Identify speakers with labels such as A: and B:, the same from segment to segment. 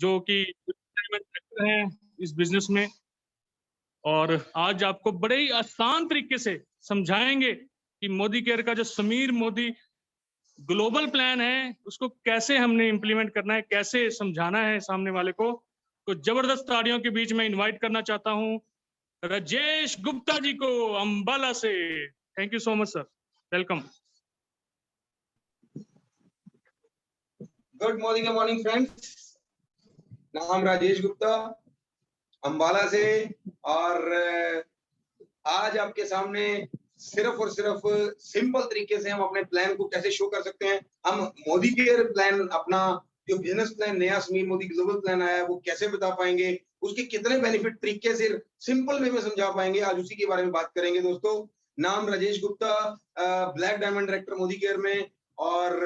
A: जो कि हैं इस बिजनेस में, और आज आपको बड़े ही आसान तरीके से समझाएंगे कि मोदी केयर का जो समीर मोदी ग्लोबल प्लान है उसको कैसे हमने इम्प्लीमेंट करना है, कैसे समझाना है सामने वाले को। तो जबरदस्त तालियों के बीच में इनवाइट करना चाहता हूं राजेश गुप्ता जी को अंबाला से। Thank you so much sir, welcome.
B: Good morning friends, नाम राजेश गुप्ता अंबाला से, और आज आपके सामने सिर्फ और सिर्फ सिंपल तरीके से हम अपने प्लान को कैसे शो कर सकते हैं। हम मोदी केयर प्लान, अपना जो बिजनेस प्लान नया समीर मोदी ग्लोबल प्लान आया है, वो कैसे बता पाएंगे, उसके कितने बेनिफिट तरीके से सिंपल वे में समझा पाएंगे, आज उसी के बारे में बात करेंगे। दोस्तों, नाम Rajesh Gupta, black diamond director Modi care में, और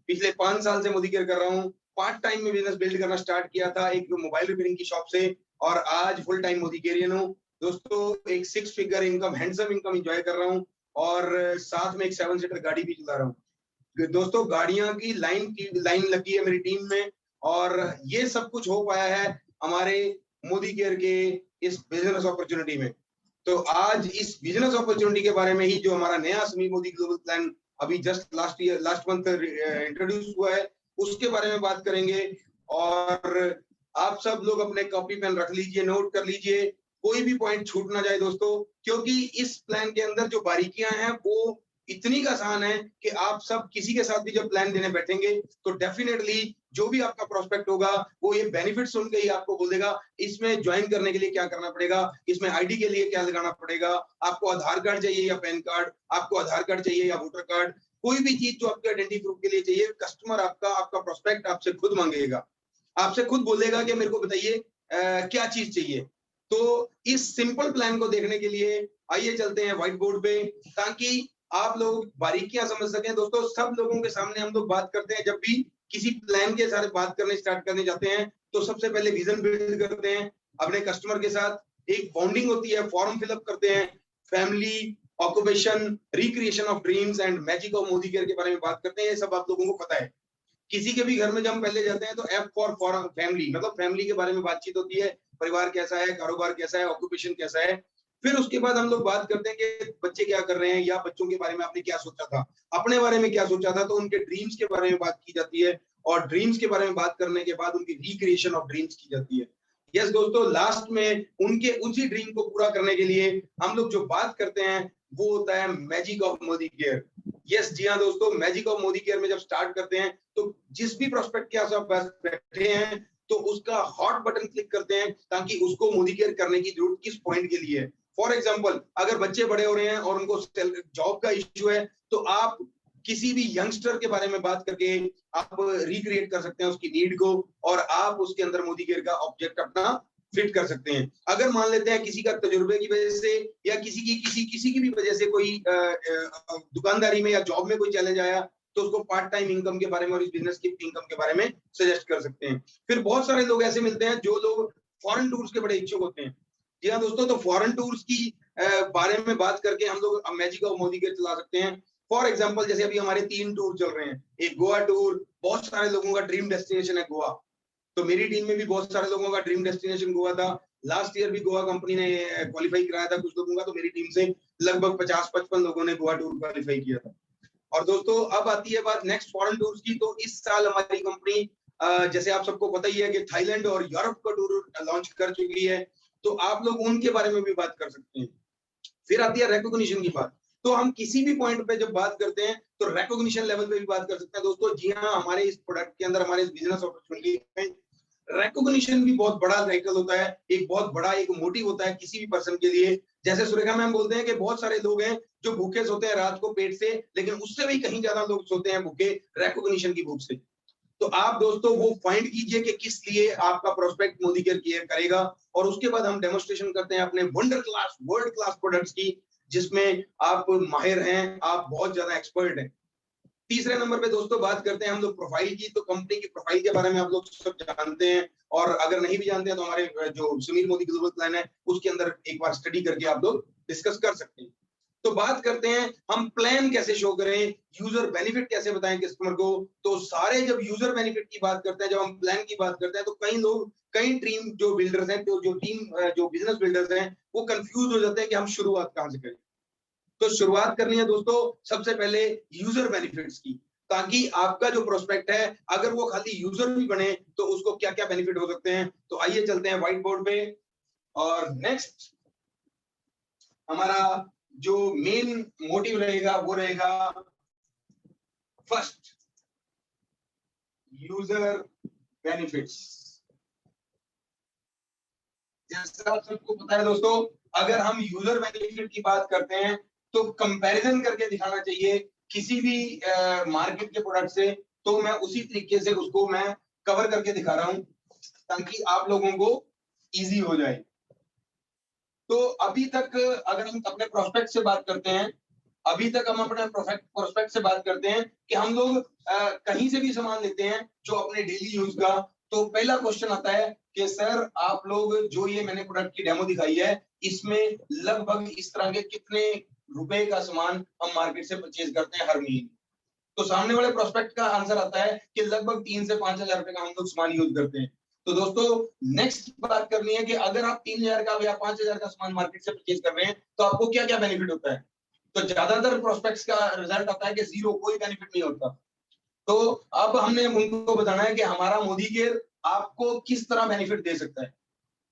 B: पिछले 5 साल से मोदी केयर कर रहा हूँ। पार्ट टाइम में बिजनेस बिल्ड करना स्टार्ट किया था एक मोबाइल रिपेयरिंग की शॉप से, और आज फुल टाइम मोदी केयरियन हूँ। दोस्तों, एक 6 figure income, handsome income enjoy कर रहा हूँ, और साथ में एक 7 सीटर गाड़ी भी चला रहा हूँ। दोस्तों, गाड़ियां की लाइन लगी है मेरी टीम में, और ये सब कुछ हो पाया है हमारे मोदी केयर के इस बिजनेस अपॉर्चुनिटी में। तो आज इस बिजनेस अपॉर्चुनिटी के बारे में ही, जो हमारा नया समीर मोदी ग्लोबल प्लान अभी जस्ट लास्ट मंथ इंट्रोड्यूस हुआ है, उसके बारे में बात करेंगे। और आप सब लोग अपने कॉपी पेन रख लीजिए, नोट कर लीजिए, कोई भी पॉइंट छूट ना जाए दोस्तों, क्योंकि इस प्लान के अंदर जो बारीकियां हैं वो इतनी आसान है कि आप सब किसी के साथ भी जब प्लान देने बैठेंगे तो डेफिनेटली जो भी आपका प्रोस्पेक्ट होगा वो ये बेनिफिट सुन के ही आपको बोल देगा इसमें ज्वाइन करने के लिए क्या करना पड़ेगा, इसमें आईडी के लिए क्या लगाना पड़ेगा, आपको आधार कार्ड चाहिए या पैन कार्ड, आपको आधार कार्ड चाहिए या वोटर कार्ड, कोई भी चीज जो आपके आइडेंटिटी प्रूफ के लिए चाहिए, कस्टमर आपका प्रोस्पेक्ट आपसे खुद मांगेगा, आपसे खुद बोलेगा कि मेरे को बताइए क्या चीज चाहिए। तो इस सिंपल प्लान को देखने के लिए आइए चलते हैं व्हाइट बोर्ड पे, ताकि आप लोग बारीकियां समझ सकें। दोस्तों, सब लोगों के सामने हम लोग बात करते हैं, जब भी किसी प्लान के साथ बात करने स्टार्ट करने जाते हैं तो सबसे पहले विजन बिल्ड करते हैं अपने कस्टमर के साथ, एक बॉन्डिंग होती है, फॉर्म फिलअप करते हैं, family, occupation, recreation of dreams and magic of Modi care के बारे में बात करते हैं। ये सब आप लोगों को पता है। किसी के भी घर में जब हम पहले जाते हैं तो एफ फॉर फैमिली, मतलब फैमिली के बारे में बातचीत होती है, परिवार कैसा है, कारोबार कैसा है, ऑक्यूपेशन कैसा है। फिर उसके बाद हम लोग बात करते हैं कि बच्चे क्या कर रहे हैं, या बच्चों के बारे में आपने क्या सोचा था, अपने बारे में क्या सोचा था, तो उनके ड्रीम्स के बारे में बात की जाती है, और ड्रीम्स के बारे में बात करने के बाद उनकी रिक्रिएशन ऑफ ड्रीम्स की जाती है। यस दोस्तों, लास्ट में उनके उसी ड्रीम को पूरा करने के लिए हम लोग जो बात करते हैं वो होता है magic of Modi care. Yes जी हाँ दोस्तों, मैजिक ऑफ मोदी केयर में जब स्टार्ट करते हैं तो जिस भी प्रोस्पेक्ट के आप बैठे हैं तो उसका हॉट बटन क्लिक करते हैं, ताकि उसको मोदी केयर करने की जरूरत किस पॉइंट के लिए है। फॉर एग्जांपल, अगर बच्चे बड़े हो रहे हैं और उनको जॉब का इश्यू है, तो आप किसी भी यंगस्टर के बारे में बात करके आप रिक्रिएट कर सकते हैं उसकी नीड को, और आप उसके अंदर मोदी केयर का ऑब्जेक्ट अपना फिट कर सकते हैं। अगर मान लेते हैं किसी का तजुर्बे की वजह से या किसी की भी वजह से कोई दुकानदारी में या जॉब में कोई चैलेंज आया, तो उसको पार्ट टाइम इनकम के बारे में और इस बिजनेस की इनकम के बारे में सजेस्ट कर सकते हैं। फिर बहुत सारे लोग ऐसे मिलते हैं जो लोग फॉरेन टूर्स के बड़े इच्छुक होते हैं। जी हाँ दोस्तों, तो फॉरेन टूर्स की बारे में बात करके हम लोग मैजिक ऑफ मोदी केयर चला सकते हैं। फॉर एग्जाम्पल, जैसे अभी हमारे 3 टूर चल रहे हैं। एक गोवा टूर, बहुत सारे लोगों का ड्रीम डेस्टिनेशन है गोवा, तो मेरी टीम में भी बहुत सारे लोगों का ड्रीम डेस्टिनेशन गोवा था। लास्ट ईयर भी गोवा कंपनी ने क्वालिफाई कराया था कुछ लोगों का, तो मेरी टीम से लगभग 50-55 लोगों ने गोवा टूर क्वालिफाई किया था। और दोस्तों, अब आती है बात नेक्स्ट फॉरेन टूर्स की। तो इस साल हमारी कंपनी, जैसे आप सबको पता ही है कि थाईलैंड और यूरोप का टूर लॉन्च कर चुकी है, तो आप लोग उनके बारे में भी बात कर सकते हैं। फिर आती है रिकॉग्निशन की बात। तो हम किसी भी पॉइंट पे जब बात करते हैं तो रिकॉग्निशन लेवल पे भी बात कर सकते हैं। दोस्तों जी हाँ, हमारे इस प्रोडक्ट के अंदर, हमारे इस बिजनेस अपॉर्चुनिटी में रिकॉग्निशन भी बहुत बड़ा साइकिल होता है, एक बहुत बड़ा एक मोटिव होता है किसी भी पर्सन के लिए। जैसे सुरेखा मैम बोलते हैं कि बहुत सारे लोग हैं जो भूखे सोते हैं रात को पेट से, लेकिन उससे भी कहीं ज्यादा लोग सोते हैं भूखे रिकॉग्निशन की भूख से। तो आप दोस्तों वो फाइंड कीजिए कि किस लिए आपका प्रोस्पेक्ट मोदी केयर करेगा, और उसके बाद हम डेमोन्स्ट्रेशन करते हैं अपने wonder class, world class products की, जिसमें आप माहिर हैं, आप बहुत ज्यादा एक्सपर्ट हैं। तीसरे नंबर पे दोस्तों बात करते हैं हम लोग प्रोफाइल की। तो कंपनी की प्रोफाइल के बारे में आप लोग सब जानते हैं, और अगर नहीं भी जानते हैं तो हमारे जो समीर मोदी ग्लोबल प्लान है उसके अंदर एक बार स्टडी करके आप लोग डिस्कस कर सकते हैं। तो बात करते हैं हम प्लान कैसे शो करें, यूजर बेनिफिट कैसे बताएं कस्टमर को। तो सारे जब यूजर बेनिफिट की बात करते हैं, जब हम प्लान की बात करते हैं, तो कई लोग, कई टीम जो बिल्डर्स हैं, जो बिजनेस बिल्डर्स हैं, वो कंफ्यूज हो जाते हैं कि हम शुरुआत कहां से करें। तो शुरुआत करनी है दोस्तों सबसे पहले यूजर बेनिफिट्स की, ताकि आपका जो प्रोस्पेक्ट है अगर वो खाली यूजर भी बने तो उसको क्या क्या बेनिफिट हो सकते हैं। तो आइए चलते हैं व्हाइट बोर्ड पे। और नेक्स्ट हमारा जो मेन मोटिव रहेगा वो रहेगा फर्स्ट यूजर बेनिफिट्स। जैसा आप सबको पता है दोस्तों, अगर हम यूजर बेनिफिट की बात करते हैं तो कंपैरिजन करके दिखाना चाहिए किसी भी मार्केट के प्रोडक्ट से। तो मैं उसी तरीके से उसको मैं कवर करके दिखा रहा हूं ताकि आप लोगों को इजी हो जाए। तो अभी तक अगर हम अपने प्रोस्पेक्ट से बात करते हैं, अभी तक हम अपने प्रोस्पेक्ट से बात करते हैं कि हम लोग कहीं से भी सामान लेते हैं जो अपने डेली यूज का। तो पहला क्वेश्चन आता है कि सर आप लोग जो ये मैंने प्रोडक्ट की डेमो दिखाई है, इसमें लगभग इस तरह के कितने रुपए का सामान हम मार्केट से परचेज करते हैं हर महीने। तो सामने वाले प्रोस्पेक्ट का आंसर आता है कि लगभग 3 से 5,000 रुपए का हम लोग सामान यूज करते हैं। तो दोस्तों नेक्स्ट बात करनी है कि अगर आप 3,000 का या 5,000 का सामान मार्केट से परचेज कर रहे हैं तो आपको क्या क्या बेनिफिट होता है। तो ज्यादातर प्रोस्पेक्ट्स का रिजल्ट आता है कि जीरो, कोई बेनिफिट नहीं होता। तो अब हमने उनको बताना है कि हमारा मोदी केयर आपको किस तरह बेनिफिट दे सकता है।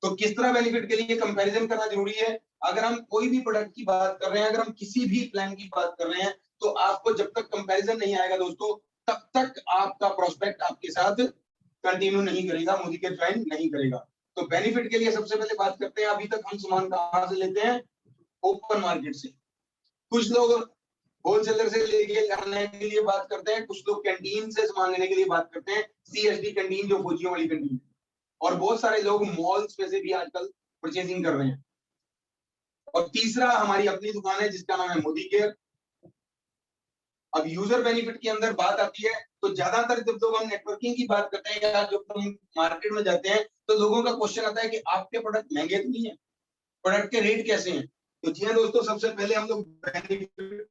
B: तो किस तरह बेनिफिट के लिए कंपैरिजन करना जरूरी है। अगर हम कोई भी प्रोडक्ट की बात कर रहे हैं, अगर हम किसी भी प्लान की बात कर रहे हैं, तो आपको जब तक कंपैरिजन नहीं आएगा दोस्तों, तब तक आपका प्रोस्पेक्ट आपके साथ कंटिन्यू नहीं करेगा, मोदी केयर ज्वाइन नहीं करेगा। तो बेनिफिट के लिए सबसे पहले बात करते हैं, अभी तक हम सामान कहां से लेते हैं, ओपन मार्केट से। कुछ लोग होलसेलर से लेके आने के लिए बात करते हैं, कुछ लोग कैंटीन से सामान लेने के लिए बात करते हैं, सीएसडी कैंटीन जो फौजियों वाली कैंटीन, और बहुत सारे लोग मॉल्स में से भी आजकल परचेजिंग कर रहे हैं। और तीसरा हमारी अपनी दुकान है जिसका नाम है मोदी केयर। अब यूजर बेनिफिट के अंदर बात आती है तो ज्यादातर जब लोग हम नेटवर्किंग की बात करते हैं या जब हम मार्केट में जाते हैं तो लोगों का क्वेश्चन आता है कि आपके प्रोडक्ट महंगे तो नहीं है, प्रोडक्ट के रेट कैसे हैं। तो जी हाँ दोस्तों, सबसे पहले हम लोग बेनिफिट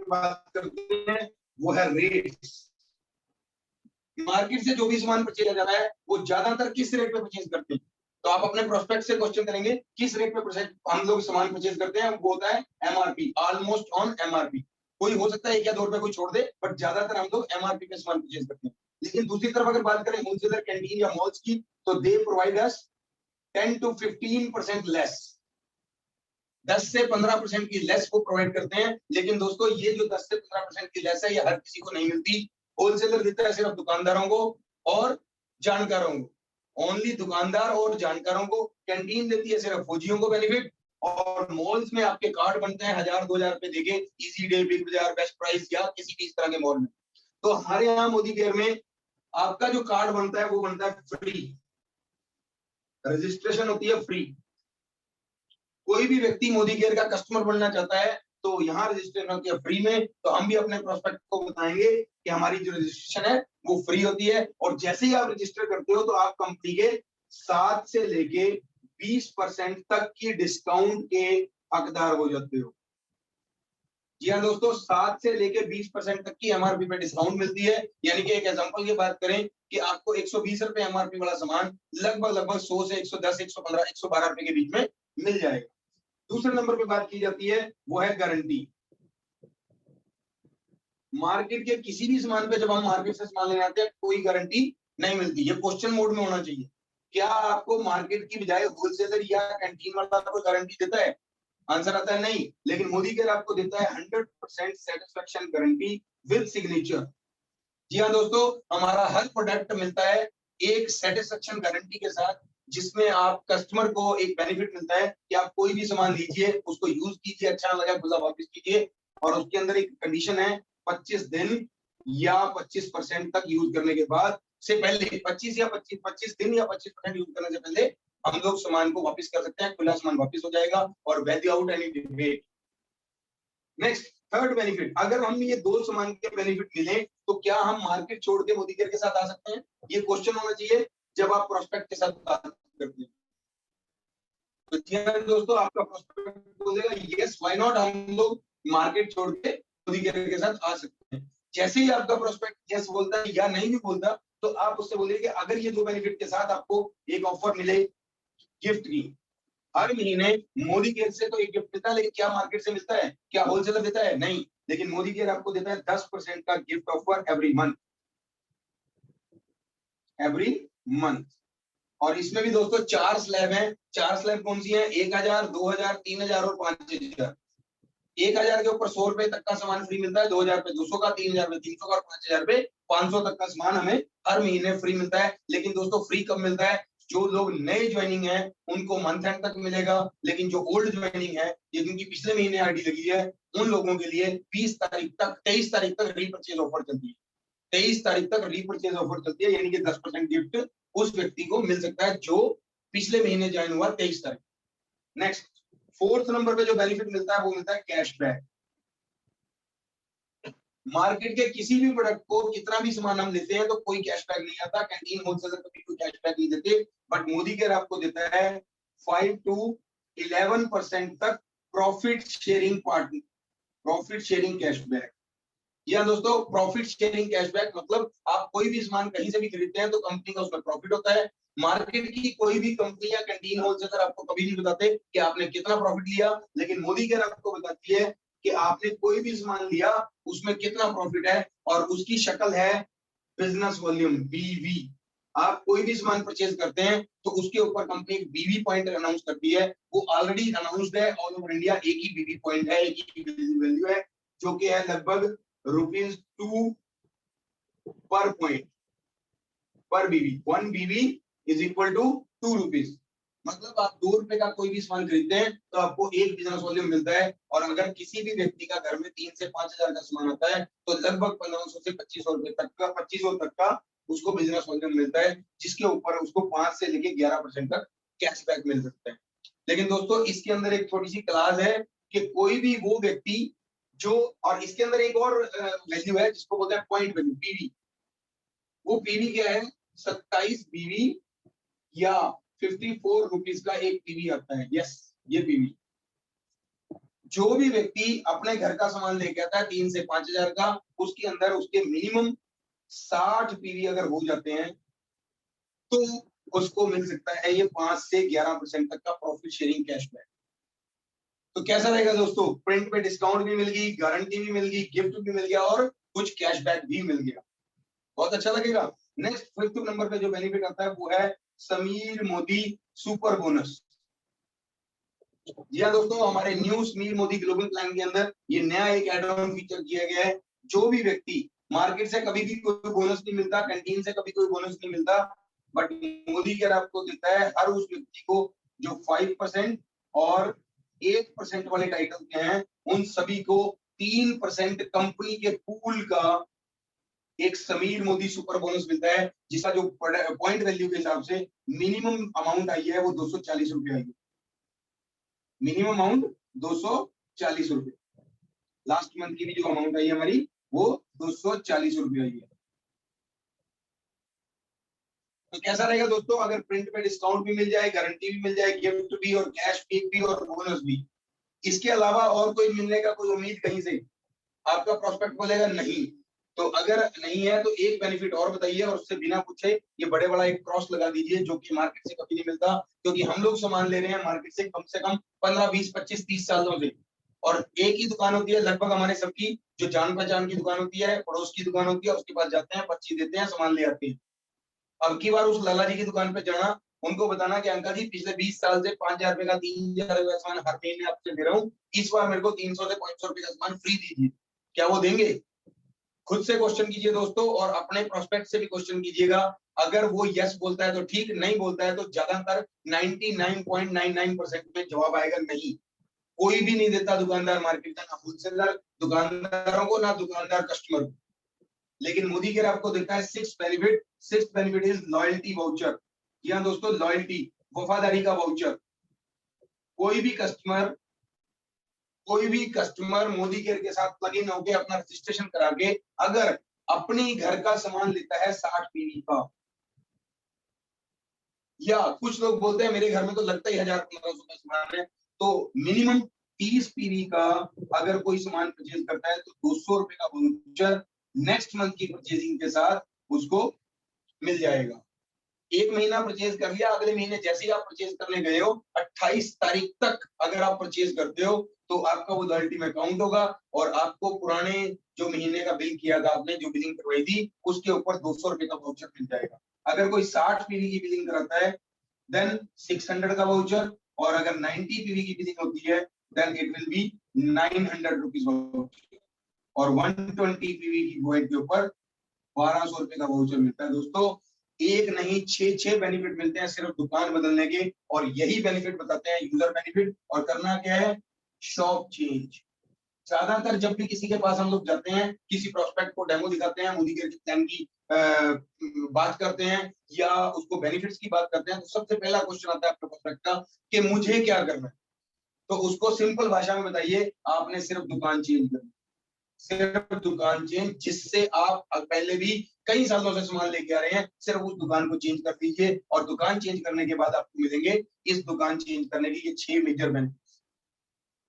B: बात करते हैं, वो है रेट्स। मार्केट से जो भी सामान परचेज किया जा रहा है वो ज्यादातर किस रेट पे परचेज करते हैं। तो आप अपने प्रोस्पेक्ट से क्वेश्चन करेंगे किस रेट पे हम लोग सामान परचेज करते हैं, वो होता है एमआरपी, ऑलमोस्ट ऑन एमआरपी। कोई हो सकता है 1 या 2 रुपए कोई छोड़ दे, बट ज्यादातर हम लोग एमआरपी पे सामान परचेज करते हैं। लेकिन दूसरी तरफ अगर बात करें होलसेलर, कैंटीन या मॉल्स की, तो they provide us 10 to 15% less, 10 से 15% की लेस वो प्रोवाइड करते हैं। लेकिन दोस्तों ये जो 10 से 15% की लेस है ये हर किसी को नहीं मिलती। होलसेलर देता है सिर्फ दुकानदारों को और जानकारों को, ओनली दुकानदार और जानकारों को। कैंटीन देती है सिर्फ फौजियों को बेनिफिट, और मॉल्स में आपके कार्ड बनते हैं 1,000-2,000 रुपए देके, इजी डे, बिग बाजार, बेस्ट प्राइस या किसी भी इस तरह के मॉल में। तो हमारे यहाँ मोदी केयर में आपका जो कार्ड बनता है वो बनता है फ्री, रजिस्ट्रेशन होती है फ्री। कोई भी व्यक्ति मोदी केयर का कस्टमर बनना चाहता है तो यहाँ रजिस्ट्रेशन होती है फ्री में। तो हम भी अपने प्रोस्पेक्ट को बताएंगे कि हमारी जो रजिस्ट्रेशन है वो फ्री होती है, और जैसे ही आप रजिस्टर करते हो तो आप कंपनी के 7 से लेके 20% तक की डिस्काउंट के हकदार हो जाते हो। जी हाँ दोस्तों, 7 से लेके 20% तक की एमआरपी पे डिस्काउंट मिलती है। यानी कि एक एग्जांपल की बात करें कि आपको 120 रुपए एमआरपी वाला सामान लगभग 100 से 110, 115, 112 रुपए के बीच में मिल जाएगा। दूसरे नंबर पे बात की जाती है वो है गारंटी। मार्केट के किसी भी सामान पे जब हम मार्केट से सामान लेने आते हैं कोई गारंटी नहीं मिलती। ये क्वेश्चन मोड में होना चाहिए, क्या आपको मार्केट की बजाय होलसेलर या कैंटीन वाला कोई गारंटी देता है। आंसर आता है नहीं। लेकिन मोदी केयर आपको देता है 100% सेटिस्फेक्शन गारंटी विद सिग्नेचर। जी हाँ दोस्तों, हमारा हर प्रोडक्ट मिलता है एक सेटिस्फेक्शन गारंटी के साथ, जिसमें आप कस्टमर को एक बेनिफिट मिलता है कि आप कोई भी सामान लीजिए, उसको यूज कीजिए, अच्छा लगा खुला वापस कीजिए। और उसके अंदर एक कंडीशन है 25 दिन या 25% तक यूज करने के बाद से पहले 25 दिन या 25% यूज करने से पहले हम लोग सामान को वापस कर सकते हैं, खुला सामान वापस हो जाएगा और without any debate. Next, third benefit, अगर हम ये 2 सामान के बेनिफिट मिले तो क्या हम मार्केट छोड़ के मोदी केयर के साथ आ सकते हैं। ये क्वेश्चन होना चाहिए जब आप प्रोस्पेक्ट के साथ बात करते हैं। तो दोस्तों आपका प्रोस्पेक्ट बोलेगा यस व्हाई नॉट, हम लोग मार्केट छोड़ के मोदी केयर के साथ आ सकते हैं। जैसे ही आपका प्रोस्पेक्ट यस बोलता है या नहीं भी बोलता, तो आप उससे बोलिए कि अगर ये दो बेनिफिट के साथ आपको एक ऑफर मिले गिफ्ट की, हर महीने मोदी केयर से तो एक गिफ्ट मिलता है, लेकिन क्या मार्केट से मिलता है? क्या होलसेलर देता है? नहीं, लेकिन मोदी केयर आपको देता है 10% का gift offer every month, every month. और इसमें भी दोस्तों 4 स्लैब हैं। 4 स्लैब कौन सी हैं? 1000, 2000, 3000 और 5000। 1000 के ऊपर 100 रुपए तक का सामान फ्री मिलता है, 2000 पे 200 का, 3000 पे 300 का और 5000 पे 500 तक का सामान हमें हर महीने फ्री मिलता है। लेकिन दोस्तों फ्री कब मिलता है? जो लोग नए ज्वाइनिंग है उनको मंथ एंड तक मिलेगा, लेकिन जो ओल्ड ज्वाइनिंग है, ये जिनकी पिछले महीने आईडी लगी है, उन लोगों के लिए 20 तारीख तक 23 तारीख तक रीपरचेज ऑफर चलती है। 23 तारीख तक रीपरचेज ऑफर चलती है, यानी कि 10% गिफ्ट उस व्यक्ति को मिल सकता है जो पिछले महीने ज्वाइन हुआ 23 तारीख। नेक्स्ट, 4th नंबर पे जो बेनिफिट मिलता है वो मिलता है कैशबैक। मार्केट के किसी भी प्रोडक्ट को कितना भी सामान हम लेते हैं तो कोई कैशबैक नहीं आता, कैंटीन होलसेलर कभी कोई कैशबैक नहीं देते, बट मोदी केयर आपको देता है 5 to 11% तक profit sharing partner, profit sharing cashback. या दोस्तों प्रॉफिट शेयरिंग कैशबैक मतलब आप कोई भी सामान कहीं से भी खरीदते हैं तो कंपनी का उसमें प्रॉफिट होता है। मार्केट की कोई भी कंपनी या कैंटीन होलसेलर आपको कभी नहीं बताते कि आपने कितना प्रॉफिट लिया, लेकिन मोदी केयर आपको बताती है कि आपने कोई भी सामान लिया उसमें कितना प्रॉफिट है, और उसकी शक्ल है बिजनेस वॉल्यूम, बीवी। आप कोई भी सामान परचेज करते हैं तो उसके ऊपर कंपनी एक बीवी पॉइंट अनाउंस करती है, वो ऑलरेडी अनाउंस्ड है ऑल ओवर इंडिया। एक ही बीवी पॉइंट है, एक ही वैल्यू है, जो कि है लगभग ₹2 पर पॉइंट, पर बीवी। 1 बीवी इज इक्वल टू 2 रुपीज। मतलब आप 2 रुपए का कोई भी सामान खरीदते हैं तो आपको एक बिजनेस वॉल्यूम मिलता है। और अगर किसी भी व्यक्ति का घर में 3 से 5000 का सामान आता है तो लगभग 1500 से 2500 रुपए तक का, 2500 तक का उसको बिजनेस वॉल्यूम मिलता है, जिसके ऊपर उसको 5 से लेके 11% तक कैशबैक मिल सकता है। लेकिन दोस्तों इसके अंदर एक छोटी सी क्लास है कि कोई भी वो व्यक्ति जो, और इसके अंदर एक और वैल्यू है जिसको बोलते हैं पॉइंट वैल्यू, पीवी। वो पीवी क्या है? 27 बीवी या 54 रुपीज का एक पीवी आता है। यस, ये पीवी। जो भी व्यक्ति अपने घर का सामान लेके आता है 3 से 5000 का, उसके अंदर उसके मिनिमम 60 पीवी अगर हो जाते हैं तो उसको मिल सकता है ये 5 से 11% तक का प्रॉफिट शेयरिंग कैशबैक। तो कैसा रहेगा दोस्तों? प्रिंट पे डिस्काउंट भी मिल गई, गारंटी भी मिल गई, गिफ्ट भी मिल गया और कुछ कैशबैक भी मिल गया। बहुत अच्छा लगेगा। नेक्स्ट 5th नंबर पे जो बेनिफिट आता है वो है समीर मोदी सुपर बोनस। जी हाँ दोस्तों, हमारे new Sameer Modi global plan के अंदर ये नया एक एड ऑन फीचर किया गया है। जो भी व्यक्ति, मार्केट से कभी भी कोई बोनस नहीं मिलता, कैंटीन से कभी कोई बोनस नहीं मिलता, बट मोदी केयर आपको देता है हर उस व्यक्ति को जो 5% और 1% वाले टाइटल के हैं, उन सभी को 3% कंपनी के पूल का एक समीर मोदी सुपर बोनस मिलता है, जिसका जो पॉइंट वैल्यू के हिसाब से मिनिमम अमाउंट आई है वो 240 रुपए आई है। मिनिमम अमाउंट 240 रुपए। लास्ट मंथ की भी जो अमाउंट आई है हमारी वो 240 रुपए आई है। तो कैसा रहेगा दोस्तों? अगर प्रिंट पे डिस्काउंट भी मिल जाए, गारंटी भी मिल जाए, गिफ्ट भी और कैश भी और बोनस भी, इसके अलावा और कोई मिलने का कोई उम्मीद कहीं से? आपका प्रोस्पेक्ट बोलेगा नहीं। तो अगर नहीं है तो एक बेनिफिट और बताइए, और उससे बिना पूछे ये बड़े बड़ा एक क्रॉस लगा दीजिए, जो कि मार्केट से कभी नहीं मिलता। क्योंकि हम लोग सामान ले रहे हैं मार्केट से कम 15, 20, 25, 30 सालों से, और एक ही दुकान होती है लगभग हमारे सबकी, जो जान पहचान की दुकान होती है, पड़ोस की दुकान होती है, उसके पास जाते हैं, पर्ची देते हैं, सामान ले आते हैं। अब की बार उस लाला जी की दुकान पे जाना, उनको बताना कि अंकल जी पिछले 20 साल से 5000 रुपए का, 3000 रुपए का सामान हर महीने आपसे दे रहा हूँ, इस बार मेरे को 300 से 500 रुपए का सामान फ्री दीजिए। क्या वो देंगे? खुद से क्वेश्चन कीजिए दोस्तों, और अपने प्रोस्पेक्ट से भी क्वेश्चन कीजिएगा। अगर वो यस बोलता है तो ठीक, नहीं बोलता है तो ज्यादातर 99.99% में जवाब आएगा नहीं। कोई भी नहीं देता दुकानदार मार्केट का, ना होलसेलर दुकानदारों को, ना दुकानदार कस्टमर को। लेकिन मोदी केयर आपको देता है 6th benefit. 6th benefit is loyalty voucher. जी हाँ दोस्तों, लॉयल्टी, वफादारी का वाउचर। कोई भी कस्टमर मोदी केयर के साथ प्लग इन होकर अपना रजिस्ट्रेशन करा के अगर अपने घर का सामान लेता है 60 पीवी का, या कुछ लोग बोलते हैं मेरे घर में तो लगता ही 1000-1500 का सामान है, तो मिनिमम 30 पीवी का अगर कोई सामान परचेज करता है तो 200 रुपए का वाउचर नेक्स्ट मंथ की परचेजिंग के साथ उसको मिल जाएगा। एक महीना परचेज कर लिया, अगले महीने जैसे ही आप परचेज करने गए हो 28 तारीख तक अगर आप परचेज करते हो तो आपका वो लॉयल्टी में काउंट होगा और आपको पुराने जो महीने का बिल किया था आपने, जो बिलिंग करवाई थी, उसके ऊपर 200 रुपए का वाउचर मिल जाएगा। अगर कोई 60 पीवी की बिलिंग कराता है देन 600 का वाउचर, और अगर 90 पीवी की बिलिंग होती है then it will be 900 rupees voucher, और 120 पीवी की वॉइड के ऊपर 1200 रुपए का वाउचर मिलता है। दोस्तों एक नहीं 6 बेनिफिट मिलते हैं सिर्फ दुकान बदलने के, और यही बेनिफिट बताते हैं यूजर बेनिफिट। और करना क्या है, शॉप चेंज। ज्यादातर जब भी किसी के पास हम लोग जाते हैं, किसी प्रोस्पेक्ट को डेमो दिखाते हैं, मोदी केयर के प्लान की बात करते हैं या उसको बेनिफिट्स की बात करते हैं, तो सबसे पहला क्वेश्चन आता है आपके प्रोस्पेक्ट का कि मुझे क्या करना है। तो उसको सिंपल भाषा में बताइए, आपने सिर्फ दुकान चेंज करनी, सिर्फ दुकान चेंज, जिससे आप पहले भी कई सालों से सामान लेके आ रहे हैं, सिर्फ उस दुकान को चेंज कर दीजिए और दुकान चेंज करने के बाद आपको मिलेंगे इस दुकान चेंज करने के ये 6 मेजर बेनिफिट।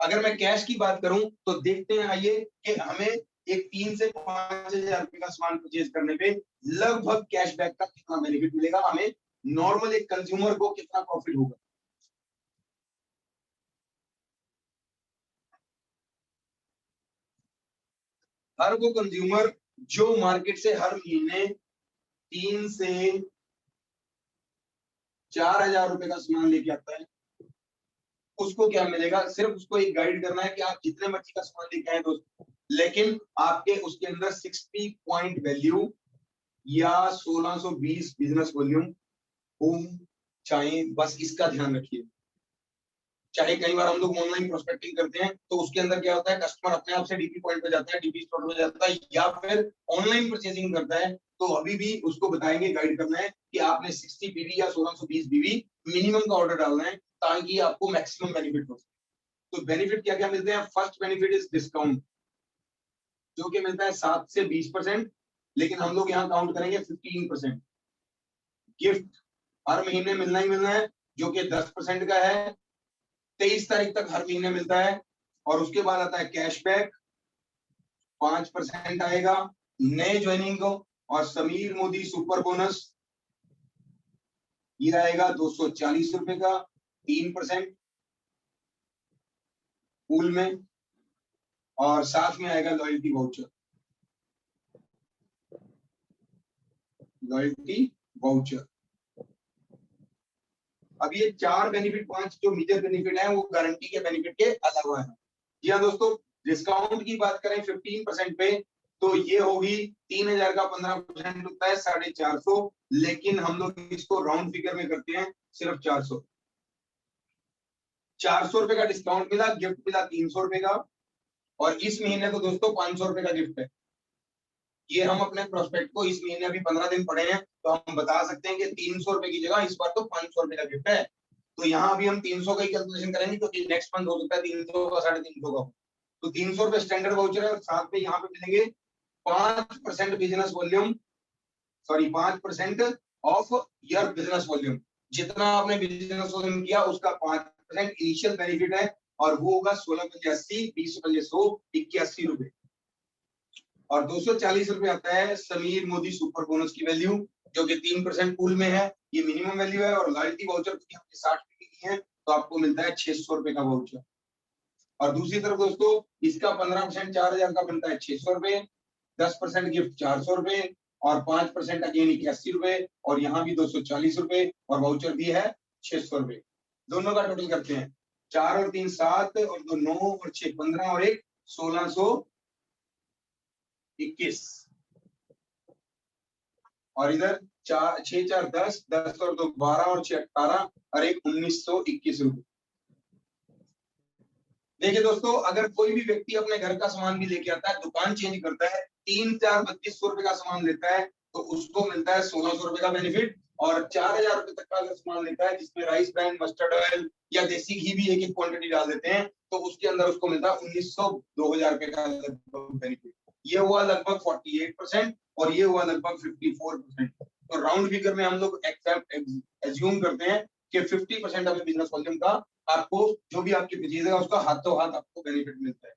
B: अगर मैं कैश की बात करूं तो देखते हैं आइए कि हमें एक 3 से 5000 रुपए का सामान परचेज करने पे लगभग कैशबैक का कितना बेनिफिट मिलेगा, हमें नॉर्मल एक कंज्यूमर को कितना प्रॉफिट होगा। हर वो कंज्यूमर जो मार्केट से हर महीने 3 से 4000 रुपए का सामान लेके आता है, उसको क्या मिलेगा, सिर्फ उसको एक गाइड करना है कि आप जितने मर्जी का सामान लेके आए दोस्तों, लेकिन आपके उसके अंदर 60 पॉइंट वैल्यू या 1620 बिजनेस वॉल्यूम हो चाहिए। बस इसका ध्यान रखिए। चाहे कई बार हम लोग ऑनलाइन प्रोस्पेक्टिंग करते हैं तो उसके अंदर क्या होता है, कस्टमर अपने आप से डीपी पॉइंट पे जाता है, डीपी स्टोर पे जाता है, या फिर ऑनलाइन परचेजिंग करता है, तो अभी भी उसको बताएंगे, गाइड करना है कि आपने 60 पीवी या 1620 बीवी मिनिमम का ऑर्डर डालना है ताकि आपको मैक्सिमम बेनिफिट हो। तो बेनिफिट क्या क्या मिलते हैं, फर्स्ट बेनिफिट इज डिस्काउंट, जो कि मिलता है 7 से 20%, लेकिन हम लोग यहाँ काउंट करेंगे 15%। गिफ्ट हर महीने मिलना ही मिलना है, जो कि 10% का है, 23 तारीख तक हर महीने मिलता है। और उसके बाद आता है कैशबैक, 5% आएगा नए ज्वाइनिंग को, और समीर मोदी सुपर बोनस ये आएगा 240 रुपए का, 3% पूल में, और साथ में आएगा लॉयल्टी वाउचर, लॉयल्टी वाउचर। अब ये 4 बेनिफिट, 5 जो मेजर बेनिफिट है वो गारंटी के बेनिफिट के अलावा है। जी हाँ दोस्तों, डिस्काउंट की बात करें 15% पे तो ये होगी 3000 का 15% होता है 450, लेकिन हम लोग इसको राउंड फिगर में करते हैं सिर्फ 400। 400 रुपए का डिस्काउंट मिला, गिफ्ट मिला 300 रुपए का, और इस महीने तो दोस्तों 500 रुपए का गिफ्ट है। ये हम अपने प्रोस्पेक्ट को इस महीने अभी 15 दिन पड़े हैं तो हम बता सकते हैं कि 300 रुपए की जगह इस बार तो 500 रुपए का गिफ्ट है। तो यहाँ भी हम 300 का ही कैलकुलेशन करेंगे क्योंकि नेक्स्ट मंथ हो सकता है 300 का 350 का हो। तो 300 रुपए स्टैंडर्ड वाउचर है, और साथ में यहाँ पे मिलेंगे 5% business volume, sorry 5% of your business volume. जितना आपने बिजनेस वॉल्यूम किया उसका 5% इनिशियल बेनिफिट है, और वो होगा 16/80, 20/100, 81 रुपए। और 240 रुपए आता है समीर मोदी सुपर बोनस की वैल्यू, जो कि 3% पूल में है, ये मिनिमम वैल्यू है। और लॉयल्टी वाउचर की हमने 60 रुपए की है तो आपको मिलता है 600 रुपए का वाउचर। और दूसरी तरफ दोस्तों इसका 15% 4000 का बनता है 600 रुपए, 10% गिफ्ट 400 रुपए, और 5% अगेन 81 रुपए, और यहाँ भी 240 रुपए, और वाउचर भी है 600 रुपए। दोनों का टोटल करते हैं, 4 और 3 7, और 2 9, और 6 15, और 1 1621, और इधर 4 6 4 10, 10 और 2 12, और 6 18, और 1 1921 रुपए। देखिए दोस्तों, अगर कोई भी व्यक्ति अपने घर का सामान भी लेके आता है, दुकान चेंज करता है, 3 4 3200 रुपए का सामान लेता है, तो उसको मिलता है 1600 रुपए का बेनिफिट। और 4000 रुपए तक का अगर सामान लेता है जिसमें राइस ब्रांड, मस्टर्ड ऑयल या देसी घी भी एक क्वांटिटी डाल देते हैं, तो उसके अंदर उसको मिलता है 1900 2000 रुपए का बेनिफिट। ये हुआ लगभग 48%, और ये हुआ लगभग 54%। तो राउंड फिगर में हम लोग एज्यूम करते हैं कि 50% हमें बिजनेस वॉल्यूम का आपको जो भी आपकी परचेज है उसका हाथों हाथ आपको बेनिफिट मिलता है।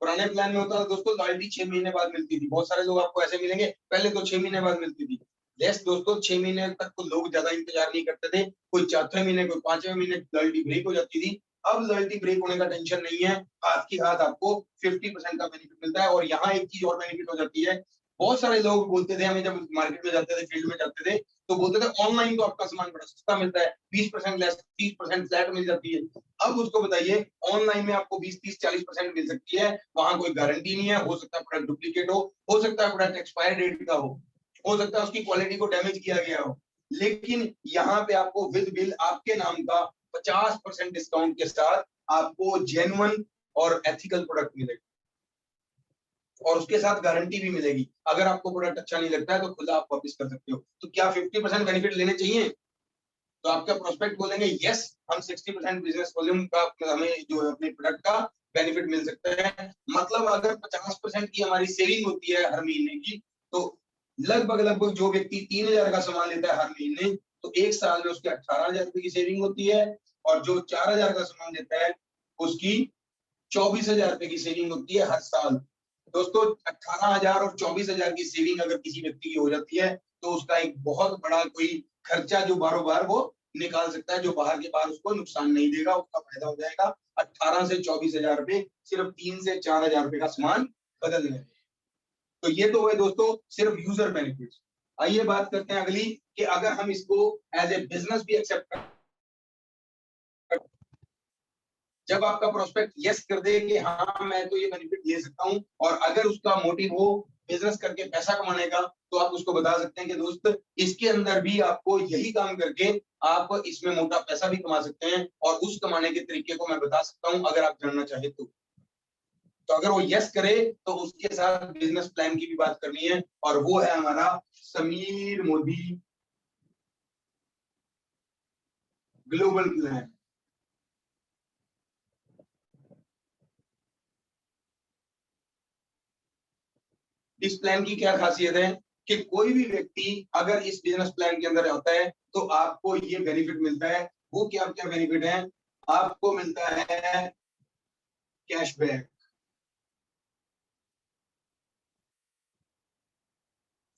B: पुराने प्लान में होता था दोस्तों लॉयल्टी 6 महीने बाद मिलती थी। बहुत सारे लोग आपको ऐसे मिलेंगे, पहले तो 6 महीने बाद मिलती थी। यस दोस्तों, 6 महीने तक तो लोग ज्यादा इंतजार नहीं करते थे, कोई 4वें महीने कोई 5वें महीने लॉयल्टी ब्रेक हो जाती थी। अब लॉयल्टी ब्रेक होने का टेंशन नहीं है, हाथ की हाथ आपको 50% का बेनिफिट मिलता है। और यहाँ एक चीज और बेनिफिट हो जाती है, बहुत सारे लोग बोलते थे हमें जब मार्केट में जाते थे, फील्ड में जाते थे, तो बोलते थे ऑनलाइन तो आपका सामान बड़ा सस्ता मिलता है, 20% लेस 30% फ्लैट मिल जाती है। अब उसको बताइए ऑनलाइन में आपको 20, 30, 40% मिल सकती है, वहां कोई गारंटी नहीं है, हो सकता है प्रोडक्ट डुप्लीकेट हो सकता है प्रोडक्ट एक्सपायर डेट का हो सकता है उसकी क्वालिटी को डैमेज किया गया हो। लेकिन यहाँ पे आपको विद बिल आपके नाम का 50% डिस्काउंट के साथ आपको जेन्युइन और एथिकल प्रोडक्ट मिलेगा और उसके साथ गारंटी भी मिलेगी। अगर आपको प्रोडक्ट अच्छा नहीं लगता है तो खुद आप वापस कर सकते हो। तो क्या 50% बेनिफिट लेने चाहिए? तो आपका प्रोस्पेक्ट बोलेंगे यस, हम 60% बिजनेस वॉल्यूम का हमें जो अपने प्रोडक्ट का बेनिफिट मिल सकता है। मतलब अगर 50% की हमारी सेविंग होती है हर महीने की, तो लगभग जो व्यक्ति 3000 का सामान लेता है हर महीने, तो एक साल में उसके 18,000 रुपए की सेविंग होती है। और जो 4000 का सामान लेता है उसकी 24,000 रुपए की सेविंग होती है हर साल। दोस्तों 18,000 और 24,000 की सेविंग अगर किसी व्यक्ति की हो जाती है तो उसका एक बहुत बड़ा कोई खर्चा जो बारों बार वो निकाल सकता है, जो बाहर के बाहर उसको नुकसान नहीं देगा, उसका फायदा हो जाएगा। 18 से 24,000 रुपए सिर्फ 3 से 4,000 रुपए का सामान बदलने। तो ये तो है दोस्तों सिर्फ यूजर बेनिफिट्स। आइए बात करते हैं अगली कि अगर हम इसको एज ए बिजनेस भी एक्सेप्ट कर, जब आपका प्रोस्पेक्ट यस कर दे कि हाँ मैं तो ये बेनिफिट ले सकता हूँ, और अगर उसका मोटिव हो बिजनेस करके पैसा कमाने का, तो आप उसको बता सकते हैं कि दोस्त इसके अंदर भी आपको यही काम करके आप इसमें मोटा पैसा भी कमा सकते हैं, और उस कमाने के तरीके को मैं बता सकता हूँ अगर आप जानना चाहे तो अगर वो यस करे तो उसके साथ बिजनेस प्लान की भी बात करनी है, और वो है हमारा समीर मोदी ग्लोबल प्लान। इस प्लान की क्या खासियत है कि कोई भी व्यक्ति अगर इस बिजनेस प्लान के अंदर आता है तो आपको ये बेनिफिट मिलता है। वो क्या क्या बेनिफिट है? आपको मिलता है कैशबैक,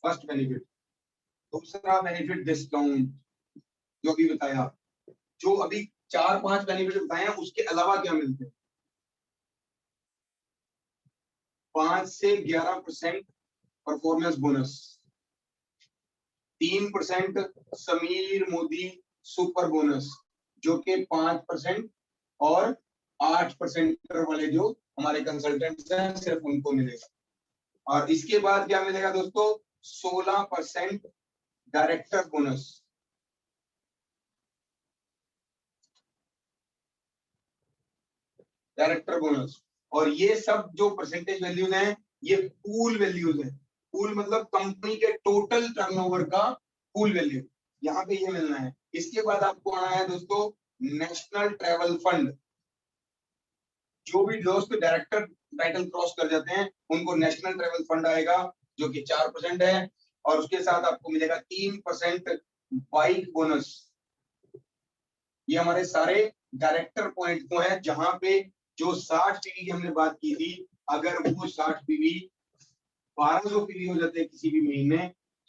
B: फर्स्ट बेनिफिट। दूसरा बेनिफिट डिस्काउंट, जो भी बताया, जो अभी 4-5 बेनिफिट बताए हैं उसके अलावा क्या मिलते हैं? 5 से 11% performance bonus, 3% Sameer Modi super bonus जो कि 5% और 8% वाले जो हमारे कंसल्टेंट्स हैं सिर्फ उनको मिलेगा। और इसके बाद क्या मिलेगा दोस्तों? 16% डायरेक्टर बोनस। डायरेक्टर बोनस, और ये सब जो परसेंटेज वैल्यूज हैं ये पूल वैल्यूज है। पूल मतलब कंपनी के टोटल टर्नओवर का पूल वैल्यू, यहाँ पे ये मिलना है। इसके बाद आपको आना है दोस्तों नेशनल ट्रैवल फंड। जो भी दोस्त डायरेक्टर टाइटल क्रॉस कर जाते हैं उनको नेशनल ट्रैवल फंड आएगा जो कि 4% है, और उसके साथ आपको मिलेगा 3% बाइक बोनस। ये हमारे सारे डायरेक्टर पॉइंट को है, जहां पे जो 60 पीवी की हमने बात की थी, अगर वो 60 पीवी 1200 पीवी हो जाते हैं किसी भी महीने,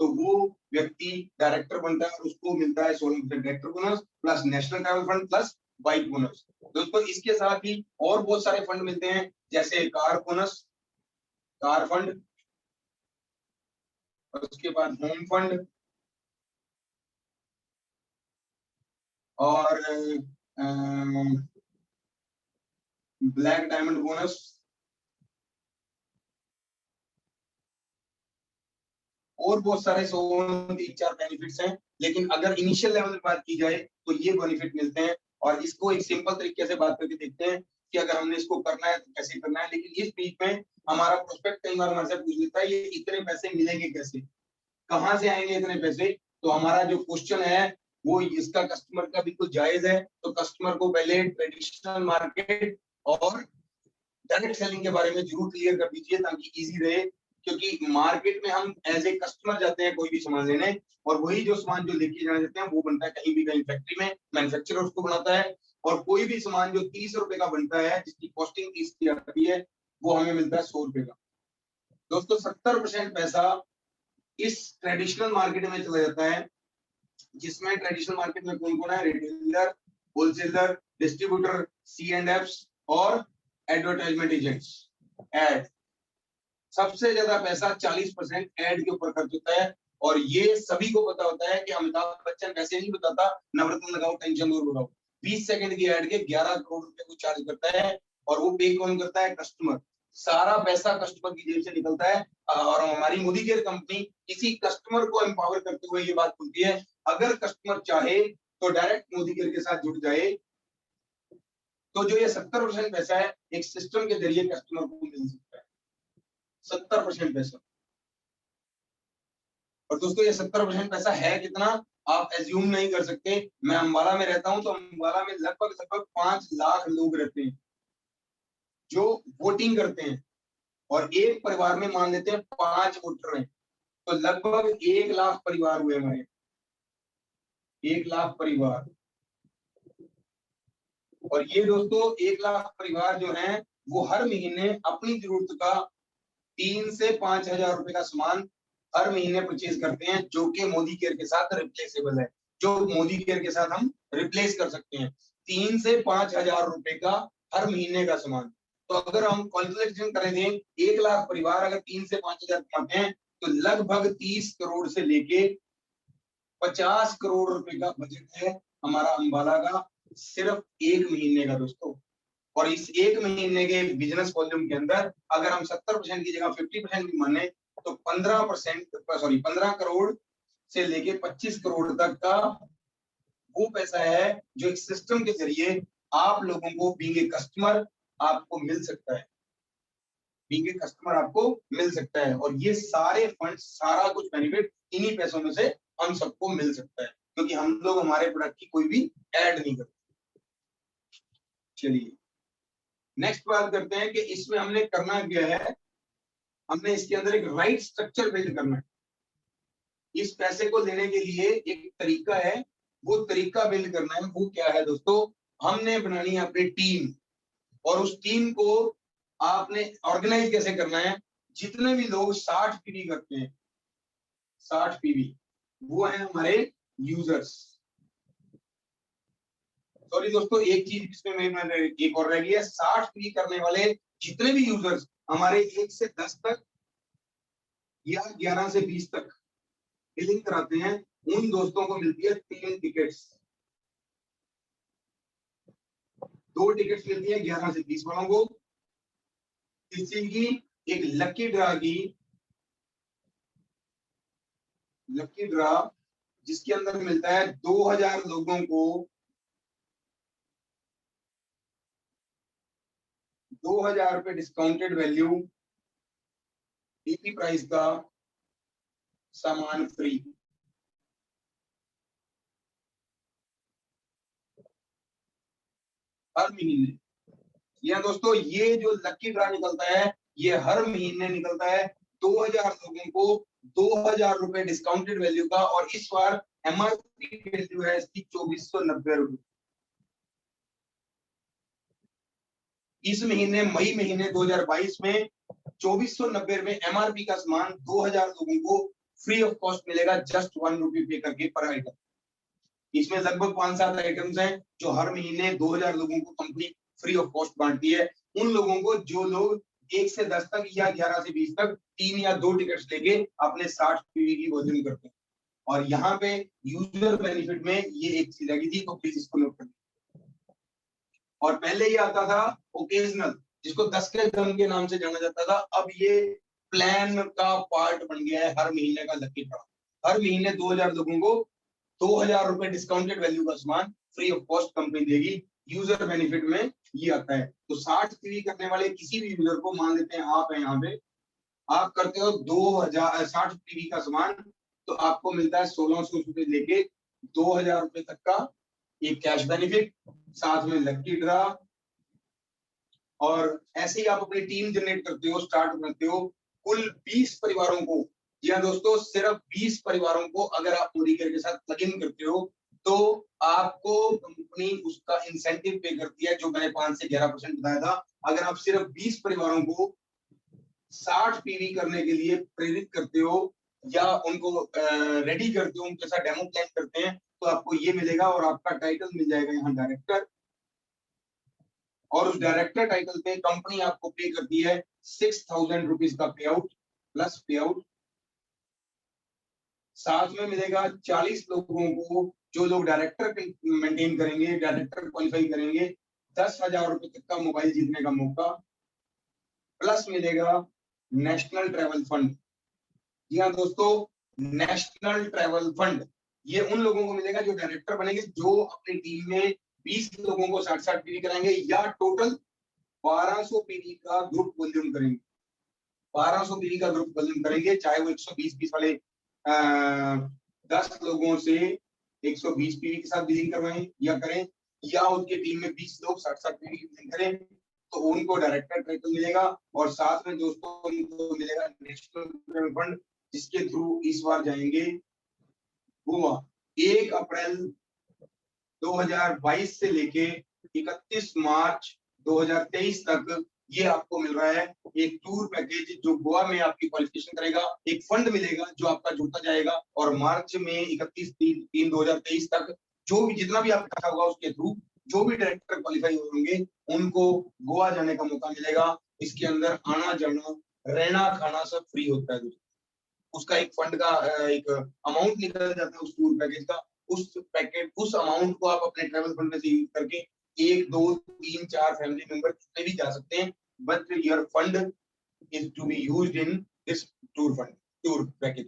B: तो वो व्यक्ति डायरेक्टर बनता है और उसको मिलता है 16% director bonus plus national travel fund plus bike bonus. दोस्तों इसके साथ ही और बहुत सारे फंड मिलते हैं, जैसे कार बोनस, कार फंड, और उसके बाद होम फंड, और ब्लैक डायमंड बोनस, और बहुत सारे 3-4 बेनिफिट्स हैं। लेकिन अगर इनिशियल लेवल में बात की जाए तो ये बेनिफिट मिलते हैं, और इसको एक सिंपल तरीके से बात करके देखते हैं कि अगर हमने इसको करना है तो कैसे करना है। लेकिन इस बीच में हमारा प्रोस्पेक्ट कई बार हमारे से पूछ लेता है ये इतने पैसे मिलेंगे कैसे, कहाँ से आएंगे इतने पैसे? तो हमारा जो क्वेश्चन है वो इसका कस्टमर का बिल्कुल जायज है। तो कस्टमर को पहले ट्रेडिशनल मार्केट और डायरेक्ट सेलिंग के बारे में जरूर क्लियर कर दीजिए ताकि इजी रहे क्योंकि मार्केट में हम एज ए कस्टमर जाते हैं कोई भी सामान लेने, और वही जो सामान जो लेके जाना चाहते हैं वो बनता है कहीं भी कहीं फैक्ट्री में, मैन्युफैक्चरर उसको बनाता है, और कोई भी सामान जो 30 रुपए का बनता है जिसकी कॉस्टिंग 30 की आती है वो हमें मिलता है 100 रुपए का। दोस्तों 70% पैसा इस ट्रेडिशनल मार्केट में चला जाता है, जिसमें ट्रेडिशनल मार्केट में कौन कौन है? रिटेलर, होलसेलर, डिस्ट्रीब्यूटर, C&Fs और एडवर्टाइजमेंट एजेंट्स। एड, सबसे ज्यादा पैसा 40% एड के ऊपर खर्च होता है, और ये सभी को पता होता है कि अमिताभ बच्चन वैसे नहीं बताता नवरत्न लगाओ टेंशन दूर भगाओ। 20 सेकंड की एड के 11 करोड़ रुपए को चार्ज करता है, और वो पे कौन करता है? कस्टमर। सारा पैसा कस्टमर की जेब से निकलता है, और हमारी मोदी केयर कंपनी इसी कस्टमर को एम्पावर करते हुए ये बात बोलती है, अगर कस्टमर चाहे तो डायरेक्ट मोदी केयर के साथ जुड़ जाए, तो जो ये 70% पैसा है एक सिस्टम के जरिए कस्टमर को मिल सकता है। 70% पैसा। और दोस्तों ये 70% पैसा है कितना आप एज्यूम नहीं कर सकते। मैं अंबाला में रहता हूं, तो अंबाला में लगभग 5 लाख लोग रहते हैं जो वोटिंग करते हैं, और एक परिवार में मान लेते हैं 5 वोटर हैं, तो लगभग 1 लाख परिवार हुए हमारे। 1 लाख परिवार। और ये दोस्तों 1 लाख परिवार जो हैं वो हर महीने अपनी जरूरत का 3 से 5 हजार रुपए का सामान हर महीने परचेज करते हैं, जो कि मोदी केयर के साथ रिप्लेसेबल है, जो मोदी केयर के साथ हम रिप्लेस कर सकते हैं। 3 से 5 हजार रुपए का हर महीने का सामान। तो अगर हम कैलकुलेशन करेंगे 1 लाख परिवार अगर 3 से 5 हजार कमाते हैं, तो लगभग 30 करोड़ से लेके 50 करोड़ रुपए का बजट है हमारा अंबाला का, सिर्फ एक महीने का दोस्तों। और इस एक महीने के बिजनेस वॉल्यूम के अंदर अगर हम 70% की जगह 50% भी माने, तो 15 करोड़ से लेके 25 करोड़ तक का वो पैसा है जो एक सिस्टम के जरिए आप लोगों को बीइंग ए कस्टमर आपको मिल सकता है। बीइंग ए कस्टमर आपको मिल सकता है, और ये सारे फंड, सारा कुछ बेनिफिट इन्हीं पैसों में से हम सबको मिल सकता है, क्योंकि हम लोग हमारे प्रोडक्ट की कोई भी ऐड नहीं करते। चलिए नेक्स्ट बात करते हैं कि इसमें हमने करना क्या है। हमने इसके अंदर एक राइट स्ट्रक्चर बिल्ड करना है। इस पैसे को लेने के लिए एक तरीका है, वो तरीका बिल्ड करना है। वो क्या है दोस्तों? हमने बनानी है अपनी टीम, और उस टीम को आपने ऑर्गेनाइज कैसे करना है? जितने भी लोग 60 पीवी करते हैं, 60 पीवी, वो है हमारे यूजर्स। सॉरी दोस्तों, एक चीज इसमें एक और रह गई है। 60 पीवी करने वाले जितने भी यूजर्स हमारे 1 से 10 तक या 11 से 20 तक बिलिंग कराते हैं, उन दोस्तों को मिलती है 3 टिकट्स। 2 टिकट्स मिलती है 11 से 20 वालों को। किसी की एक लकी ड्रा जिसके अंदर मिलता है 2000 लोगों को 2000 रुपए डिस्काउंटेड वैल्यू डीपी प्राइस का सामान फ्री। हर महीने। या दोस्तों ये जो लकी ड्रा निकलता है ये हर महीने निकलता है 2000 लोगों को 2000 रुपए डिस्काउंटेड वैल्यू का, और इस बार एमआरपी वैल्यू है इसकी 2490 रुपए। इस महीने मई महीने 2022 में 2490 में एमआरपी का सामान 2000 लोगों को फ्री ऑफ कॉस्ट मिलेगा, जस्ट 1 रुपी पे करके पर आइटम। इसमें लगभग 5-7 आइटम्स हैं जो हर महीने 2000 लोगों को कंपनी फ्री ऑफ कॉस्ट बांटती है। उन लोगों को जो लोग 1 से 10 तक या 11 से 20 तक 3 या 2 टिकट्स लेके अपने 60 पीवी की वॉल्यूम करते हैं। और यहाँ पे यूजर बेनिफिट में ये एक चीज लगी थी, तो प्लीज इसको नोट कर। और पहले ये आता था ओकेजनल, जिसको 10 के ड्रम के नाम से जाना जाता था। अब ये प्लान का पार्ट बन गया है हर महीने का लकी ड्रा। हर महीने 2000 लोगों को 2000 रुपए डिस्काउंटेड वैल्यू का सामान फ्री ऑफ कॉस्ट कंपनी देगी। यूजर बेनिफिट में ये आता है। तो 60 पीवी करने वाले किसी भी यूजर को, मान लेते हैं आप हैं यहाँ पे, आप करते हो 60 पीवी का सामान, तो आपको मिलता है 1600 रुपए लेके 2000 रुपए तक का एक कैश बेनिफिट, साथ में लकी ड्रा। और ऐसे ही आप अपनी टीम जनरेट करते हो, स्टार्ट करते हो। कुल 20 परिवारों को, जी हाँ दोस्तों, सिर्फ 20 परिवारों को अगर आप मोदी केयर के साथ प्लग इन करते हो तो आपको कंपनी उसका इंसेंटिव पे करती है, जो मैंने 5 से 11% बताया था। अगर आप सिर्फ 20 परिवारों को 60 पीवी करने के लिए प्रेरित करते हो या उनको रेडी करते हो, उनके साथ डेमो प्लान करते हैं, तो आपको ये मिलेगा और आपका टाइटल मिल जाएगा यहाँ डायरेक्टर। और उस डायरेक्टर टाइटल पे कंपनी आपको पे करती है 6,000 रुपीज का पे आउट प्लस पे आउट। साथ में मिलेगा 40 लोगों को, जो लोग डायरेक्टर मेंटेन करेंगे, डायरेक्टर क्वालिफाई करेंगे, 10,000 रुपए तक का मोबाइल जीतने का मौका, प्लस मिलेगा नेशनल ट्रैवल फंड। जी हाँ दोस्तों, नेशनल ट्रैवल फंड ये उन लोगों को मिलेगा जो डायरेक्टर बनेंगे, जो अपनी टीम में 20 लोगों को 60-60 पीवी कराएंगे या टोटल 1200 पीवी का ग्रुप वॉल्यूम करेंगे। 1200 पीवी का ग्रुप वॉल्यूम करेंगे, चाहे वो 120 वाले 10 लोगों से 120 पीवी के साथ बिलिंग करवाएं या करें, या उनकी टीम में 20 लोग 60-60 पीवी की बिलिंग करें, तो उनको डायरेक्टर टाइटल मिलेगा। और साथ में दोस्तों उनको मिलेगा नेशनल फंड, जिसके थ्रू इस बार जाएंगे गोवा। 1 अप्रैल 2022 से लेके 31 मार्च 2023 तक ये आपको मिल रहा है एक टूर पैकेज, जो गोवा में आपकी क्वालिफिकेशन करेगा। एक फंड मिलेगा जो आपका जुड़ता जाएगा, और मार्च में 31/3/2023 तक जो भी जितना भी आपका खाता होगा उसके थ्रू जो भी डायरेक्टर क्वालिफाई होंगे उनको गोवा जाने का मौका मिलेगा। इसके अंदर आना जाना रहना खाना सब फ्री होता है। उसका एक फंड का एक अमाउंट निकल जाता है उस टूर पैकेज का। उस अमाउंट को आप अपने ट्रैवल फंड में से यूज करके 1, 2, 3, 4 फैमिली मेंबर कितने भी जा सकते हैं, but your fund is to be used in this tour package.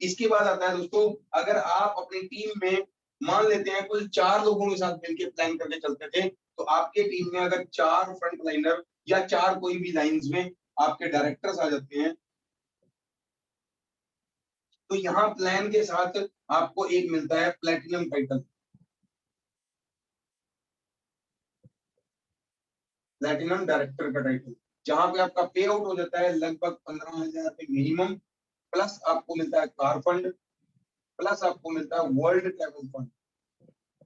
B: इसके बाद आता है दोस्तों, अगर आप अपनी टीम में मान लेते हैं कुल 4 लोगों के साथ मिलकर प्लान करके चलते थे, तो आपके टीम में अगर 4 फ्रंट लाइनर या 4 कोई भी लाइंस में आपके डायरेक्टर्स आ जाते हैं, तो यहाँ प्लान के साथ आपको एक मिलता है प्लेटिनम टाइटल। प्लेटिनम डायरेक्टर का टाइटल, जहां पे आपका पे आउट हो जाता है लगभग 15,000 रुपए मिनिमम, प्लस आपको मिलता है कार फंड, प्लस आपको मिलता है वर्ल्ड ट्रैवल फंड।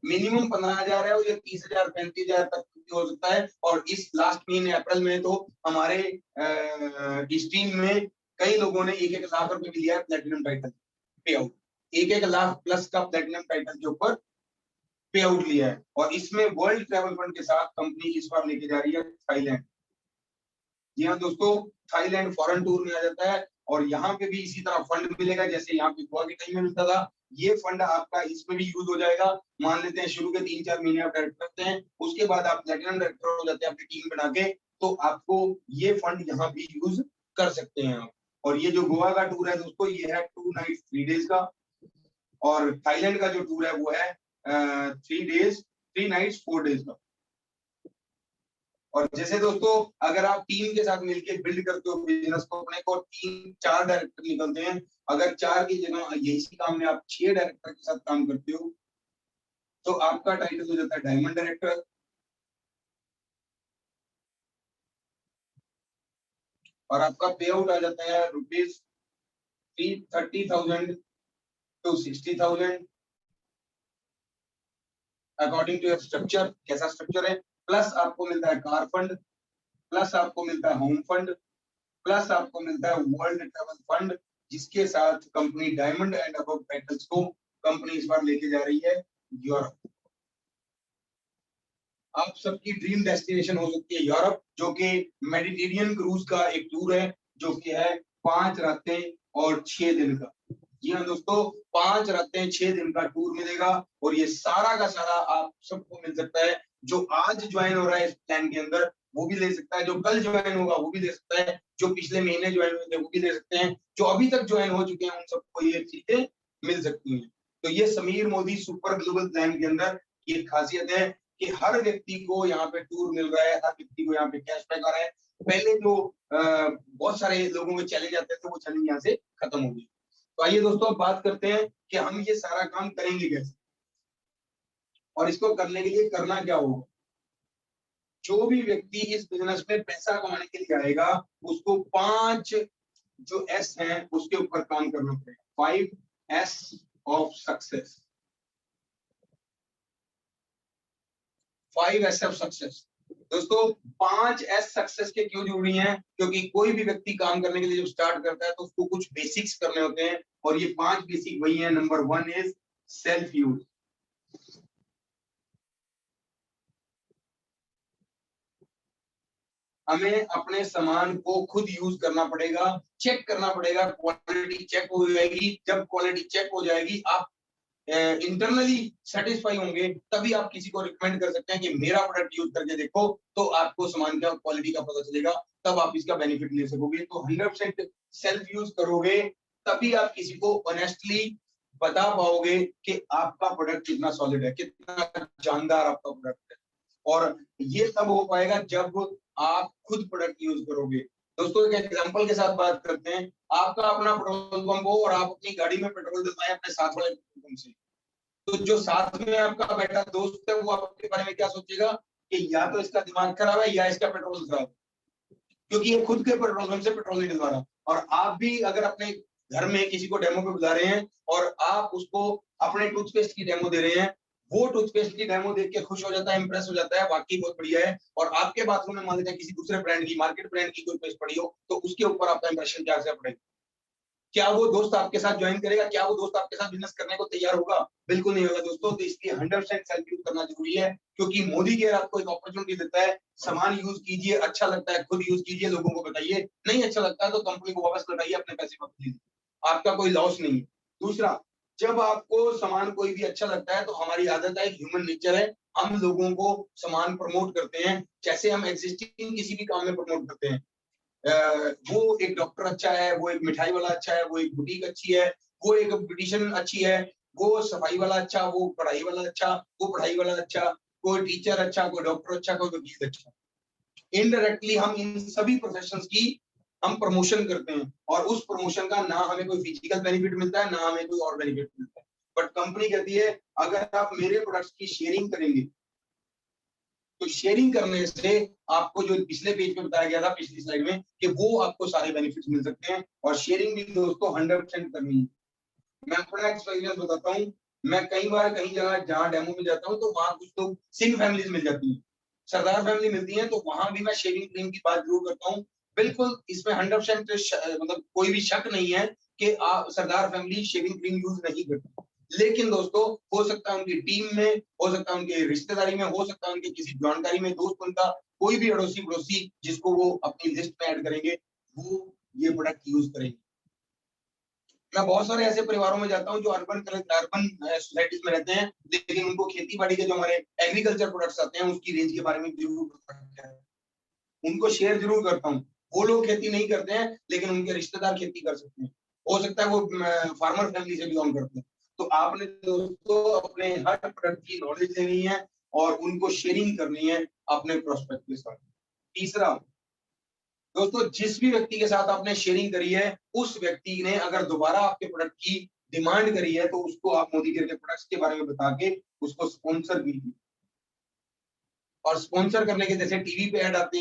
B: मिनिमम 15,000 है और ये 30,000 35,000 तक हो सकता है। और इस लास्ट महीने अप्रैल में तो हमारे इस टीम में कई लोगों ने 1-1 लाख रुपए भी लिया है प्लेटिनम टाइटल पे आउट। 1-1 लाख प्लस का प्लेटिनम टाइटल के ऊपर पे आउट लिया है। और इसमें वर्ल्ड ट्रैवल फंड के साथ कंपनी इस बार लेके जा रही है थाईलैंड। जी हाँ दोस्तों, थाईलैंड फॉरेन टूर में आ जाता है और यहाँ पे भी इसी तरह फंड मिलेगा जैसे यहाँ पे गोवा के टाइम में मिलता था। ये फंड आपका इसमें भी यूज हो जाएगा। मान लेते हैं शुरू के 3-4 महीने आप डायरेक्टर करते हैं, उसके बाद आप प्लेटिनम डायरेक्टर हो जाते हैं अपनी टीम बना के, तो आपको ये फंड यहाँ भी यूज कर सकते हैं आप। और ये जो गोवा का टूर है दोस्तों, ये है 2 नाइट 3 डेज का, और थाईलैंड का जो टूर है वो है 3 डेज 3 नाइट्स 4 डेज का। और जैसे दोस्तों, अगर आप टीम के साथ मिलकर बिल्ड करते हो बिजनेस को अपने को, 3-4 डायरेक्टर निकलते हैं, अगर 4 की जगह इसी काम में आप 6 डायरेक्टर के साथ काम करते हो, तो आपका टाइटल हो जाता है डायमंड डायरेक्टर। और आपका पे आउट आ जाता है ₹30,000 to 60,000 according to your structure, कैसा स्ट्रक्चर है। प्लस आपको मिलता है कार फंड, प्लस आपको मिलता है होम फंड, प्लस आपको मिलता है वर्ल्ड ट्रैवल फंड, जिसके साथ company diamond and above titles को कंपनी इस बार लेके जा रही है यूरोप। आप सबकी ड्रीम डेस्टिनेशन हो सकती है यूरोप, जो कि मेडिटेरियन क्रूज का एक टूर है, जो कि है 5 रातें और 6 दिन का। जी हाँ दोस्तों, 5 रातें 6 दिन का टूर मिलेगा, और ये सारा का सारा आप सबको मिल सकता है। जो आज ज्वाइन हो रहा है इस प्लान के अंदर वो भी ले सकता है, जो कल ज्वाइन होगा वो भी ले सकता है, जो पिछले महीने ज्वाइन हुए थे वो भी ले सकते हैं, जो अभी तक ज्वाइन हो चुके हैं उन सबको ये चीजें मिल सकती हैं। तो ये Sameer Modi super global plan के अंदर ये खासियत है कि हर व्यक्ति को यहाँ पे टूर मिल रहा है, हर व्यक्ति को यहाँ पे कैशबैक आ रहा है। पहले जो बहुत सारे लोगों के चैलेंज आते थे वो चैलेंज यहाँ से खत्म हो गए। तो आइए दोस्तों, अब बात करते हैं कि हम ये सारा काम करेंगे कैसे, और इसको करने के लिए करना क्या होगा। जो भी व्यक्ति इस बिजनेस में पैसा कमाने के लिए आएगा, उसको 5 जो एस है उसके ऊपर काम करना पड़ेगा। 5 S of success, 5 S of success. दोस्तों 5 एस सक्सेस के क्यों जरूरी हैं? क्योंकि कोई भी व्यक्ति काम करने के लिए जब स्टार्ट करता है तो उसको कुछ बेसिक्स करने होते हैं, और ये 5 बेसिक वही है। Number 1 is self use. हमें अपने सामान को खुद यूज करना पड़ेगा, चेक करना पड़ेगा, क्वालिटी चेक हो जाएगी। जब क्वालिटी चेक हो जाएगी, आप इंटरनली सेटिस्फाई होंगे, तभी आप किसी को रिकमेंड कर सकते हैं कि मेरा प्रोडक्ट यूज करके देखो, तो आपको सामान का क्वालिटी का पता चलेगा, तब आप इसका बेनिफिट ले सकोगे। तो 100% सेल्फ यूज करोगे, तभी आप किसी को ऑनेस्टली बता पाओगे कि आपका प्रोडक्ट कितना सॉलिड है, कितना जानदार आपका प्रोडक्ट है। और ये तब हो पाएगा जब आप खुद प्रोडक्ट यूज करोगे। दोस्तों एक एग्जांपल के साथ बात करते हैं। आपका अपना पेट्रोल पंप हो और आप अपनी गाड़ी में पेट्रोल डलवाएं अपने साथ वाले पेट्रोल पंप से, तो जो साथ में आपका बैठा दोस्त है वो आपके बारे में क्या सोचेगा कि या तो इसका दिमाग खराब है या इसका पेट्रोल खराब है, क्योंकि ये खुद के पेट्रोल पंप से पेट्रोल नहीं डलवा रहा। और आप भी अगर अपने घर में किसी को डेमो पे बुला रहे हैं और आप उसको अपने टूथपेस्ट की डेमो दे रहे हैं, वो टूथपेस्ट की डेमो देख के खुश हो जाता है, इंप्रेस हो जाता है, वाकई बहुत बढ़िया है, और आपके बाथरूम में मान लीजिए किसी दूसरे ब्रांड की, मार्केट ब्रांड की कोई पेस्ट पड़ी हो, तो उसके ऊपर आपका इंप्रेशन क्या से पड़ेगा? क्या वो दोस्त आपके साथ ज्वाइन करेगा? क्या वो दोस्त आपके साथ बिजनेस करने को तैयार होगा? बिल्कुल नहीं होगा दोस्तों। तो इसलिए 100% सेल्फ यूज करना जरूरी है, क्योंकि मोदी केयर आपको एक अपॉर्चुनिटी देता है। सामान यूज कीजिए, अच्छा लगता है खुद यूज कीजिए, लोगों को बताइए, नहीं अच्छा लगता है तो कंपनी को वापस लौटाइए, अपने पैसे वापस लीजिए, आपका कोई लॉस नहीं है। दूसरा, जब आपको सामान कोई भी अच्छा लगता है तो हमारी आदत है, ह्यूमन नेचर है, हम लोगों को सामान प्रमोट करते हैं, जैसे हम एग्जिस्टिंग किसी भी काम में प्रमोट करते हैं। वो एक डॉक्टर अच्छा है, वो एक मिठाई वाला अच्छा है, वो एक बुटीक अच्छी है, वो एक ब्यूटिशियन अच्छी है, वो सफाई वाला अच्छा, वो पढ़ाई वाला अच्छा, वो पढ़ाई वाला अच्छा, कोई टीचर अच्छा, कोई डॉक्टर अच्छा, कोई वकील अच्छा। इनडायरेक्टली हम इन सभी प्रोफेशंस की हम प्रमोशन करते हैं, और उस प्रमोशन का ना हमें कोई फिजिकल बेनिफिट मिलता है, ना हमें कोई और बेनिफिट मिलता है। बट कंपनी कहती है अगर आप मेरे प्रोडक्ट्स की शेयरिंग करेंगे, तो शेयरिंग करने से आपको, जो पिछले पेज पे बताया गया था, पिछली स्लाइड में, कि वो आपको सारे बेनिफिट्स मिल सकते हैं। और शेयरिंग भी दोस्तों 100% करनी है। मैं अपना एक्सपीरियंस बताता हूँ। मैं कई बार कहीं जगह जहाँ डेमो में जाता हूँ तो वहां कुछ लोग सिंह फैमिलीज मिल जाती है, सरदार फैमिली मिलती है, तो वहां भी मैं शेविंग क्रीम की बात जरूर करता हूँ। बिल्कुल इसमें 100% मतलब कोई भी शक नहीं है कि सरदार फैमिली शेविंग क्रीम यूज नहीं करती। लेकिन दोस्तों हो सकता है उनकी टीम में, हो सकता है उनकी रिश्तेदारी में, हो सकता है उनकी किसी जानकारी में, दोस्त उनका कोई भी अड़ोसी पड़ोसी जिसको वो अपनी लिस्ट में ऐड करेंगे, वो ये प्रोडक्ट यूज करेंगे। मैं बहुत सारे ऐसे परिवारों में जाता हूँ जो अर्बन सोसाइटीज में रहते हैं, लेकिन उनको खेती बाड़ी के जो हमारे एग्रीकल्चर प्रोडक्ट्स आते हैं उसकी रेंज के बारे में जरूर पता है, उनको शेयर जरूर करता हूँ। वो लोग खेती नहीं करते हैं, लेकिन उनके रिश्तेदार खेती कर सकते हैं, हो सकता है वो फार्मर फैमिली से बिलोंग करते हैं। तो आपने दोस्तों अपने हर प्रोडक्ट की नॉलेज लेनी है और उनको शेयरिंग करनी है अपने प्रोस्पेक्ट के साथ। तीसरा दोस्तों, जिस भी व्यक्ति के साथ आपने शेयरिंग करी है, उस व्यक्ति ने अगर दोबारा आपके प्रोडक्ट की डिमांड करी है, तो उसको आप मोदी केयर के प्रोडक्ट्स के बारे में बता के उसको स्पॉन्सर कीजिए। और स्पॉन्सर करने के, जैसे टीवी पे ऐड आती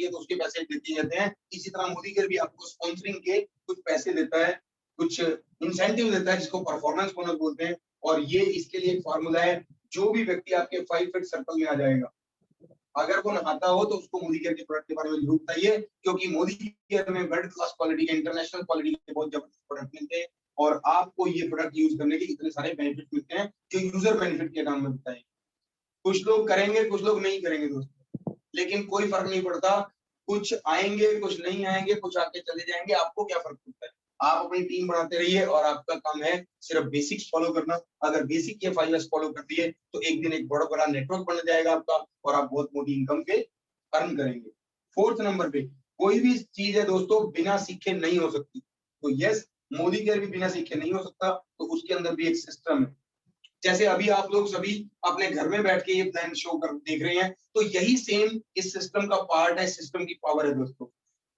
B: है तो उसके पैसे देते जाते हैं, इसी तरह मोदी केयर भी आपको स्पॉन्सरिंग के कुछ पैसे देता है, कुछ इंसेंटिव देता है, जिसको परफॉर्मेंस बोनस बोलते हैं। और ये इसके लिए एक फॉर्मूला है, जो भी व्यक्ति आपके 5 फीट सर्कल में आ जाएगा, अगर वो नहाता हो तो उसको मोदी केयर के प्रोडक्ट के बारे में जरूर बताइए, क्योंकि मोदी केयर में वर्ल्ड क्लास क्वालिटी के, इंटरनेशनल क्वालिटी के बहुत जबरदस्त प्रोडक्ट मिलते हैं, और आपको ये प्रोडक्ट यूज करने के इतने सारे बेनिफिट मिलते हैं जो यूजर बेनिफिट के नाम में बताए। कुछ लोग करेंगे, कुछ लोग नहीं करेंगे दोस्तों, लेकिन कोई फर्क नहीं पड़ता। कुछ आएंगे, कुछ नहीं आएंगे, कुछ आके चले जाएंगे, आपको क्या फर्क पड़ता है? आप अपनी टीम बनाते रहिए, और आपका काम है सिर्फ बेसिक्स फॉलो करना। अगर बेसिक ये 5 फॉलो कर दिए तो एक दिन एक बड़ा बड़ा नेटवर्क बन जाएगा आपका, और आप बहुत मोटी इनकम पे अर्न करेंगे। 4th नंबर पे, कोई भी चीज है दोस्तों बिना सीखे नहीं हो सकती। तो यस, मोदी केयर भी बिना सीखे नहीं हो सकता, तो उसके अंदर भी एक सिस्टम है। जैसे अभी आप लोग सभी अपने घर में बैठ के ये प्लान शो कर देख रहे हैं, तो यही सेम इस सिस्टम का पार्ट है, सिस्टम की पावर है दोस्तों।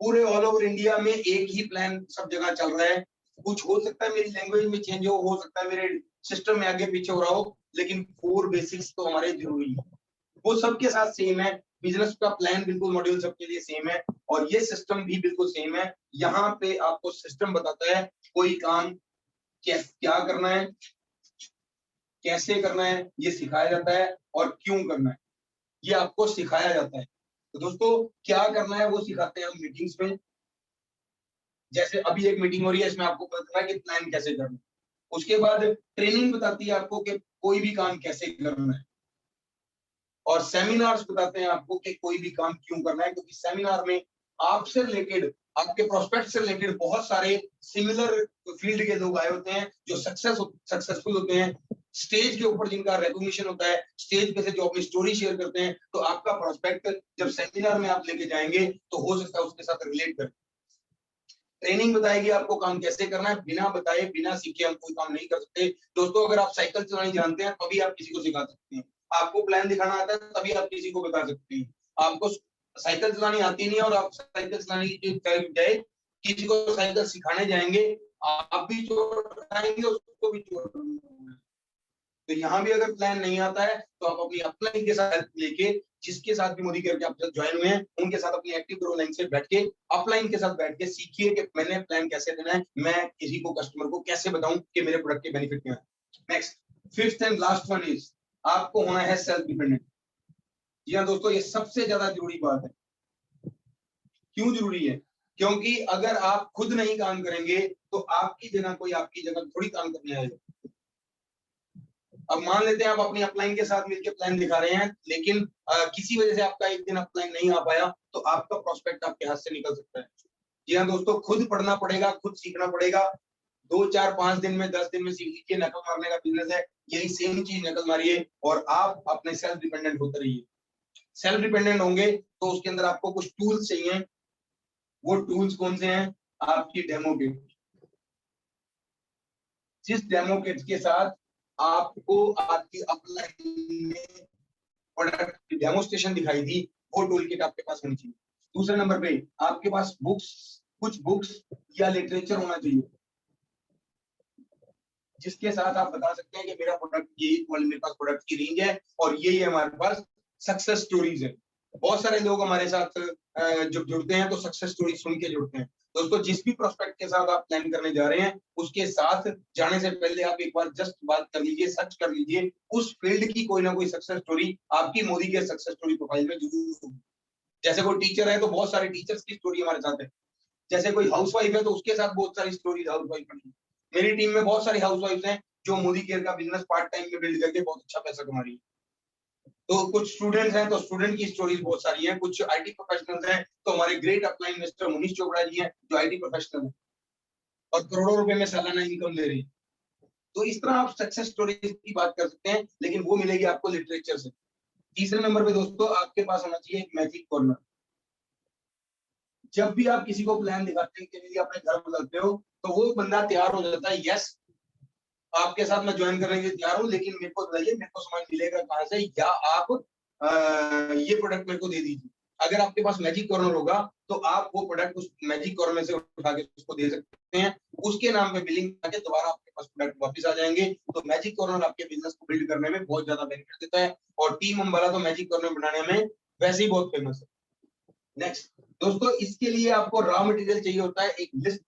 B: पूरे ऑल ओवर इंडिया में एक ही प्लान सब जगह चल रहा है। कुछ हो सकता है मेरी लैंग्वेज में चेंज हो सकता है मेरे सिस्टम में आगे पीछे हो रहा हो, लेकिन 4 बेसिक्स तो हमारे जरूरी है, वो सबके साथ सेम है। बिजनेस का प्लान बिल्कुल मॉड्यूल सबके लिए सेम है और ये सिस्टम भी बिल्कुल सेम है। यहाँ पे आपको सिस्टम बताता है कोई काम क्या करना है, कैसे करना है, ये सिखाया जाता है और क्यों करना है ये आपको सिखाया जाता है। तो दोस्तों क्या करना है वो सिखाते हैं हम मीटिंग्स में। जैसे अभी एक मीटिंग हो रही है, इसमें आपको पता चला कि प्लान कैसे करना है। उसके बाद ट्रेनिंग बताती है आपको कि कोई भी काम कैसे करना है और सेमिनार्स बताते हैं आपको कि कोई भी काम क्यों करना है, क्योंकि सेमिनार में आपसे रिलेटेड, आपके प्रोस्पेक्ट से रिलेटेड बहुत सारे सिमिलर फील्ड के लोग आए होते हैं जो सक्सेसफुल होते हैं, स्टेज के ऊपर जिनका रिकॉग्निशन होता है, स्टेज पे से जो अपनी स्टोरी शेयर करते हैं। तो आपका प्रोस्पेक्ट जब सेमिनार में आप लेके जाएंगे तो हो सकता है उसके साथ रिलेट कर। ट्रेनिंग बताएगी आपको काम कैसे करना है, बिना बताए बिना सीखे हम कोई काम नहीं कर सकते। दोस्तों अगर आप साइकिल चलानी जानते हैं तभी आप किसी को सिखा सकते हैं, आपको प्लान दिखाना आता है तभी आप किसी को बता सकते हैं। आपको साइकिल चलानी आती नहीं है और आप साइकिल चलाने की बजाय किसी को साइकिल सिखाने जाएंगे, आप भी चोट खाएंगे उसको भी चोट। तो यहाँ भी अगर प्लान नहीं आता है तो आप अपनी अपलाइन के साथ लेके, जिसके साथ भी मोदी केयर के आप ज्वाइन हुए हैं उनके साथ अपनी एक्टिव ग्रो लाइन से बैठ के अपलाइन के साथ बैठ के सीखिए कि मैंने प्लान कैसे देना है, मैं किसी को कस्टमर को कैसे बताऊं कि मेरे प्रोडक्ट के बेनिफिट क्या है। Next fifth and last one is आपको होना है सेल्फ डिपेंडेंट। जी हाँ दोस्तों, ये सबसे ज्यादा जरूरी बात है। क्यों जरूरी है? क्योंकि अगर आप खुद नहीं काम करेंगे तो आपकी जगह थोड़ी काम करने आएगा। अब मान लेते हैं आप अपनी अपलाइन के साथ मिलकर प्लान दिखा रहे हैं, लेकिन किसी वजह से आपका एक दिन अपलाइन नहीं आ पाया तो आपका प्रोस्पेक्ट आपके हाथ से निकल सकता है। जी हाँ दोस्तों, खुद पढ़ना पड़ेगा, खुद सीखना पड़ेगा। 2, 4, 5 दिन में 10 दिन में सीख लीजिए। नकल मारने का बिजनेस है, यही सेम चीज नकल मारिए और आप अपने सेल्फ डिपेंडेंट होते रहिए। सेल्फ डिपेंडेंट होंगे तो उसके अंदर आपको कुछ टूल्स चाहिए। वो टूल्स कौन से हैं? आपकी डेमो किट। जिस डेमो किट के साथ आपको आपकी अपलाइन में प्रोडक्ट की डेमोस्ट्रेशन दिखाई दी, वो टूल किट आपके पास होनी चाहिए। दूसरे नंबर पे आपके पास कुछ बुक्स या लिटरेचर होना चाहिए जिसके साथ आप बता सकते हैं कि मेरा प्रोडक्ट ये मेरे पास प्रोडक्ट की रेंज है और ये हमारे पास सक्सेस स्टोरीज है। बहुत सारे लोग हमारे साथ जब जुड़ते हैं तो सक्सेस स्टोरी सुन के जुड़ते हैं। दोस्तों जिस भी प्रोस्पेक्ट के साथ आप प्लान करने जा रहे हैं उसके साथ जाने से पहले आप एक बार जस्ट बात कर लीजिए, सर्च कर लीजिए उस फील्ड की कोई ना कोई सक्सेस स्टोरी आपकी मोदी के सक्सेस स्टोरी प्रोफाइल में जरूर होगी। जैसे कोई टीचर है तो बहुत सारे टीचर्स की स्टोरी हमारे साथ है। जैसे कोई हाउसवाइफ है तो उसके साथ बहुत सारी स्टोरी हाउसवाइफ की। मेरी टीम में बहुत सारी हाउसवाइफ हैं जो मोदी केयर का बिजनेस पार्ट टाइम में बिल्ड करके बहुत अच्छा पैसा कमा रही है। तो कुछ स्टूडेंट्स हैं तो स्टूडेंट की स्टोरीज बहुत सारी हैं। कुछ आईटी प्रोफेशनल्स हैं तो हमारे great upline mister Munish Chopra ji हैं जो आईटी प्रोफेशनल हैं और करोड़ों रुपए में सालाना इनकम ले रही है। तो इस तरह आप सक्सेस स्टोरीज की बात कर सकते हैं, लेकिन वो मिलेगी आपको लिटरेचर से। तीसरे नंबर पे दोस्तों आपके पास होना चाहिए एक मैजिक कॉर्नर। जब भी आप किसी को प्लान दिखाते हैं के लिए अपने घर बदलते हो तो वो बंदा तैयार हो जाता है, यस आपके साथ मैं ज्वाइन करने के लिए तैयार हूँ, लेकिन मेरे को बताइए मेरे को सामान मिलेगा कहाँ से, या आप ये प्रोडक्ट मेरे को दे दीजिए। अगर आपके पास मैजिक कॉर्नर होगा तो आप वो प्रोडक्ट उस मैजिक कॉर्नर से उठा के उसको दे सकते हैं, उसके नाम पे बिलिंग करके दोबारा आपके पास प्रोडक्ट वापस आ जाएंगे। तो मैजिक कॉर्नर आपके बिजनेस को बिल्ड करने में बहुत ज्यादा बेनिफिट देता है और टीम अम्बाला तो मैजिक कॉर्नर बनाने में वैसे ही बहुत फेमस है। नेक्स्ट दोस्तों, इसके लिए आपको रॉ मटेरियल चाहिए होता है एक लिस्ट,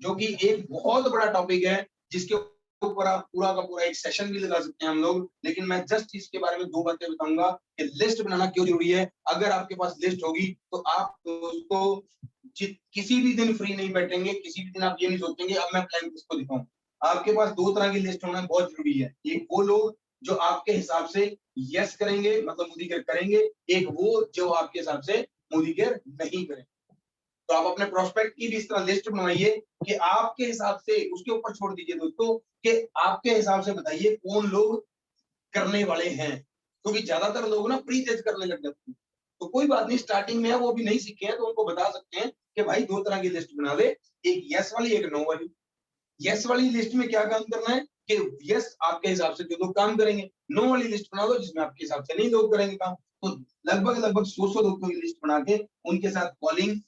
B: जो कि एक बहुत बड़ा टॉपिक है जिसके ऊपर आप पूरा का पूरा एक सेशन भी लगा सकते हैं हम लोग। लेकिन मैं जस्ट इसके बारे में 2 बातें बताऊंगा कि लिस्ट बनाना क्यों जरूरी है। अगर आपके पास लिस्ट होगी तो आप दोस्तों किसी भी दिन फ्री नहीं बैठेंगे, किसी भी दिन आप ये नहीं सोचेंगे अब मैं प्लान किसको दिखाऊं। आपके पास 2 तरह की लिस्ट होना बहुत जरूरी है। एक वो लोग जो आपके हिसाब से यस करेंगे, मतलब मोदी केयर करेंगे, एक वो जो आपके हिसाब से मोदी केयर नहीं करेंगे। तो आप अपने प्रोस्पेक्ट की भी इस तरह लिस्ट बनवाइए कि आपके हिसाब से, उसके ऊपर छोड़ दीजिए दोस्तों कि आपके हिसाब से बताइए कौन लोग करने वाले हैं, क्योंकि ज्यादातर लोग ना प्री जज करने लग जाते हैं। तो कोई बात नहीं, स्टार्टिंग में है वो भी नहीं सीखे हैं तो उनको बता सकते हैं कि भाई 2 तरह की लिस्ट बना ले, एक यस वाली एक नो वाली। यस वाली लिस्ट में क्या काम करना है कि यस आपके हिसाब से जो लोग काम करेंगे, नो वाली लिस्ट बना दो जिसमें आपके हिसाब से नहीं लोग करेंगे काम। तो लगभग 100 लोगों की लिस्ट बना के उनके साथ कॉलिंग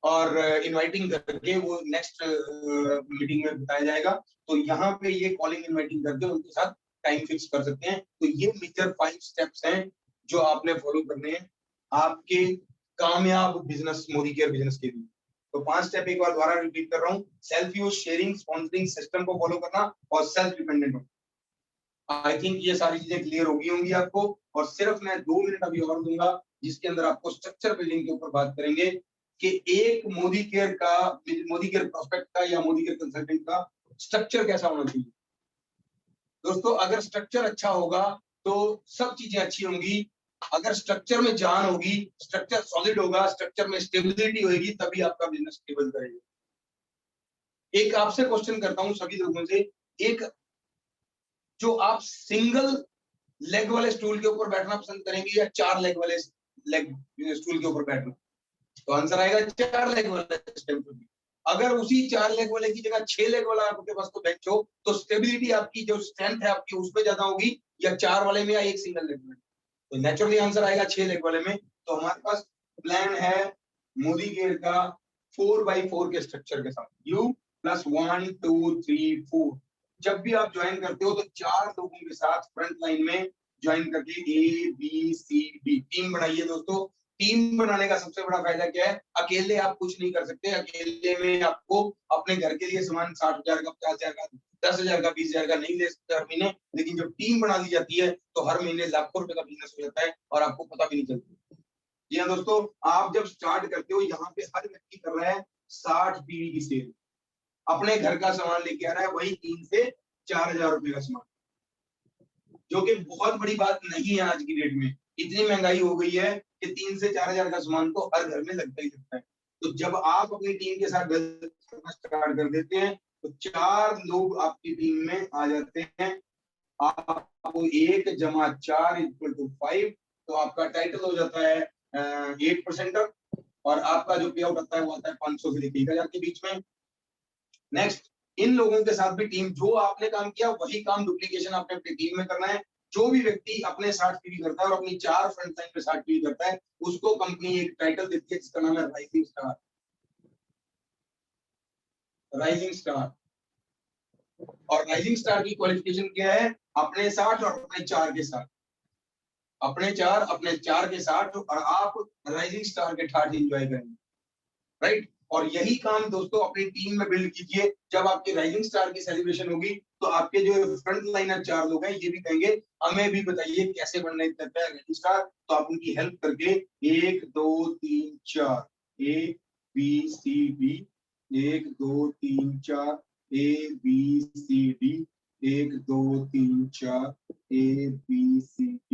B: और इनवाइटिंग करके वो नेक्स्ट मीटिंग में बताया जाएगा। तो यहाँ पे ये कॉलिंग इनवाइटिंग करके उनके साथ टाइम फिक्स कर सकते हैं। तो ये मेजर 5 स्टेप्स हैं जो आपने फॉलो करने हैं आपके कामयाब बिजनेस, मोदी केयर बिजनेस के लिए। तो 5 स्टेप एक बार दोबारा रिपीट कर रहा हूँ। Self use, sharing, sponsoring system को फॉलो करना और सेल्फ डिपेंडेंट होना। आई थिंक ये सारी चीजें क्लियर हो गई होंगी आपको। और सिर्फ मैं 2 मिनट अभी और दूंगा जिसके अंदर आपको स्ट्रक्चर बिल्डिंग के ऊपर बात करेंगे कि एक मोदी केयर प्रोस्पेक्ट का या मोदी केयर कंसल्टेंट का स्ट्रक्चर कैसा होना चाहिए। दोस्तों अगर स्ट्रक्चर अच्छा होगा तो सब चीजें अच्छी होंगी। अगर स्ट्रक्चर में जान होगी, स्ट्रक्चर सॉलिड होगा, स्ट्रक्चर में स्टेबिलिटी होगी, तभी आपका बिजनेस स्टेबल करेगा। एक आपसे क्वेश्चन करता हूं सभी लोगों से, एक जो आप सिंगल लेग वाले स्टूल के ऊपर बैठना पसंद करेंगे या 4 लेग वाले स्टूल के ऊपर बैठना? तो आंसर आएगा 4 लेग वाले। अगर उसी 4 लेग वाले की जगह 6 लेग वाला आपके पास तो बेंच हो तो स्टेबिलिटी आपकी, जो स्ट्रेंथ है आपकी, उसमें ज्यादा होगी या 4 वाले में या एक सिंगल लेग में? तो नेचुरली आंसर आएगा 6 लेग वाले में। तो हमारे पास प्लान है मोदी केयर का 4x4 के स्ट्रक्चर के साथ, U + 1 2 3 4। जब भी आप ज्वाइन करते हो तो 4 लोगों के साथ फ्रंट लाइन में ज्वाइन करके ABCD टीम बनाइए। दोस्तों टीम बनाने का सबसे बड़ा फायदा क्या है? अकेले आप कुछ नहीं कर सकते। अकेले में आपको अपने घर के लिए सामान 60,000 का, 50,000 का, 10,000 का, 20,000 का नहीं ले सकते हर महीने। लेकिन जब टीम बना दी जाती है तो हर महीने लाखों रुपए का बिजनेस हो जाता है और आपको पता भी नहीं चलता। जी हाँ दोस्तों, आप जब स्टार्ट करते हो यहाँ पे हर व्यक्ति कर रहा है 60 पीवी की सेल। अपने घर का सामान लेके आ रहा है, वही 3 से 4,000 रुपए का सामान, जो कि बहुत बड़ी बात नहीं है। आज की डेट में इतनी महंगाई हो गई है कि 3 से 4,000 का सामान तो हर घर में लगता ही लगता है। तो जब आप अपनी टीम के साथ स्टार्ट कर देते हैं तो 4 लोग आपकी टीम में आ जाते हैं। आपको 1 + 4 = 5। तो आपका टाइटल हो जाता है 8% और आपका जो पे आउट आता है वो आता है 500 से लेकर 1,000 के बीच में। नेक्स्ट, इन लोगों के साथ भी टीम, जो आपने काम किया वही काम डुप्लीकेशन आपने अपनी टीम में करना है। जो भी व्यक्ति अपने 60 पीवी करता है और अपनी 4 फ्रंट लाइन पे 60 पीवी करता है, उसको कंपनी एक टाइटल देती है जिसका नाम है राइजिंग स्टार। Rising star. और राइजिंग स्टार की क्वालिफिकेशन क्या है? अपने 60 और अपने 4 के साथ, अपने 4 के साथ, और आप राइजिंग स्टार के ठाठ एंजॉय करेंगे। राइट। और यही काम दोस्तों अपनी टीम में बिल्ड कीजिए। जब आपके राइजिंग स्टार की सेलिब्रेशन होगी तो आपके जो फ्रंट लाइनर 4 लोग हैं ये भी कहेंगे हमें भी बताइए कैसे बनना है राइजिंग स्टार। तो आप उनकी हेल्प करके 1 2 3 4 ABCD, 1 2 3 4 ABCD, 1 2 3 4 ABCD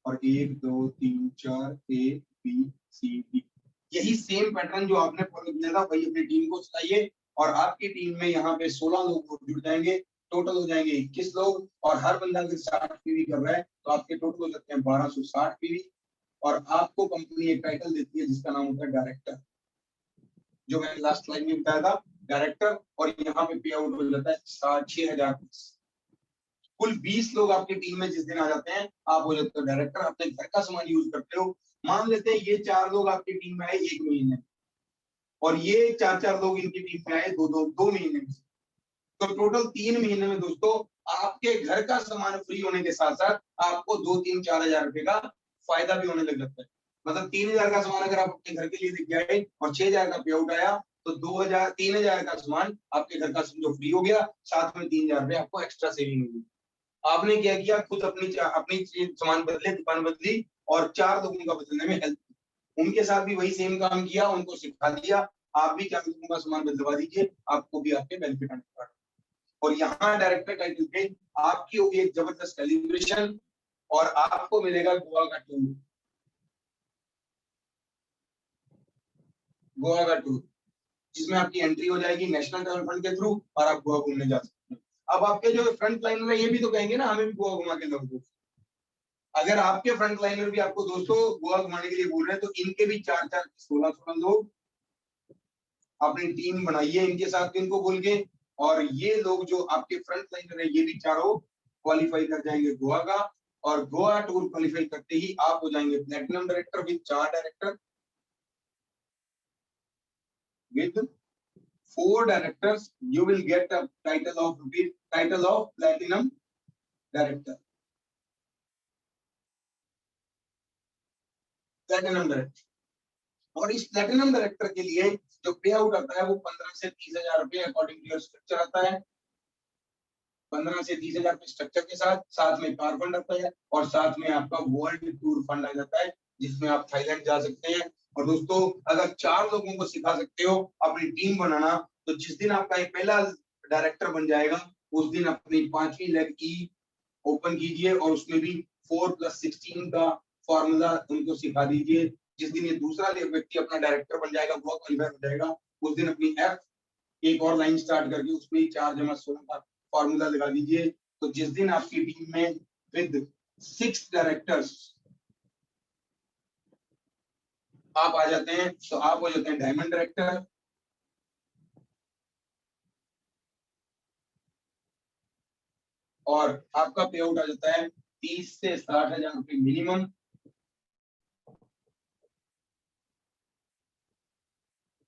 B: और 1 2 3 4 ABCD। यही सेम पैटर्न जो आपने फॉलो किया था वही अपनी टीम को चलाइए और आपकी टीम में यहाँ पे 16 लोग जुड़ जाएंगे। टोटल हो जाएंगे 21 लोग और हर बंदा अगर 60 पीवी कर रहा है तो आपके टोटल हो सकते हैं 1260 पीवी। और आपको कंपनी एक टाइटल देती है जिसका नाम होता है डायरेक्टर, जो मैंने लास्ट स्लाइड में बताया था, डायरेक्टर। और यहाँ पे पे आउट हो जाता है 6,000। कुल 20 लोग आपकी टीम में जिस दिन आ जाते हैं आप हो जाते हो डायरेक्टर। अपने घर का सामान यूज करते हो। मान लेते हैं ये 4 लोग आपकी टीम में आए 1 महीने और ये 4 लोग इनकी टीम में आए 2 महीने में। तो टोटल 3 महीने में दोस्तों आपके घर का सामान फ्री होने के साथ साथ आपको 2-3-4 हजार रुपए का फायदा भी होने लग जाता है। मतलब 3,000 का सामान अगर आप अपने घर के लिए लेके आए और 6,000 का पे आउट आया तो 3,000 का सामान आपके घर का जो फ्री हो गया, साथ में 3,000 रुपए आपको एक्स्ट्रा सेविंग होगी। आपने क्या किया? खुद अपनी सामान बदले, दुकान बदली और 4 लोगों का बदलने में हेल्प, उनके साथ भी वही सेम काम किया, उनको सिखा दिया। आप भी 4 लोगों का सामान बदलवा दीजिए, आपको भी आपके बेनिफिट आने लगा। और यहाँ डायरेक्टर टाइटल पे आपकी होगी एक जबरदस्त सेलिब्रेशन और आपको मिलेगा गोवा का टूर। गोवा का टूर जिसमें आपकी एंट्री हो जाएगी नेशनल ट्रैवल फंड के थ्रू और आप गोवा घूमने जा सकते हैं। अब आपके जो फ्रंट लाइनर है ये भी तो कहेंगे ना हमें भी गोवा घुमा के लाओ। अगर आपके फ्रंट लाइनर भी आपको दोस्तों गोवा घुमाने के लिए बोल रहे हैं तो इनके भी 4-4 16 लोग अपनी टीम बनाइए इनके साथ, इनको बोल के। और ये लोग जो आपके फ्रंट लाइनर है ये भी चारों क्वालिफाई कर जाएंगे गोवा का। और गोवा टूर क्वालिफाई करते ही आप हो जाएंगे platinum director with 4 director, with 4 directors you will get a title of platinum director। Platinum director. और इस प्लैटिनम डायरेक्टर के लिए जो पे आउट आता है वो 15 से 30,000 रुपए अकॉर्डिंग टू योर स्ट्रक्चर आता है। 15 से 30,000 रुपए स्ट्रक्चर के साथ में कार फंड आता है और साथ में आपका वर्ल्ड टूर फंड आ जाता है, जिसमें आप थाईलैंड जा सकते हैं। और दोस्तों अगर 4 लोगों को सिखा सकते हो अपनी टीम बनाना, तो जिस दिन आपका ये पहला डायरेक्टर बन जाएगा उस दिन अपनी 5वीं लेग की ओपन कीजिए और उसमें भी 4+16 का फॉर्मूला उनको सिखा दीजिए। जिस दिन ये दूसरा व्यक्ति अपना डायरेक्टर बन जाएगा, वो क्वालिफाई हो जाएगा, उस दिन अपनी एफ एक और लाइन स्टार्ट करके उसमें 4+16 का फॉर्मूला लगा दीजिए। तो जिस दिन आपकी टीम में विद 6 डायरेक्टर्स आप आ जाते हैं, तो आप हो जाते हैं डायमंड डायरेक्टर। और आपका पे आउट आ जाता है 30 से 60,000 रुपए मिनिमम।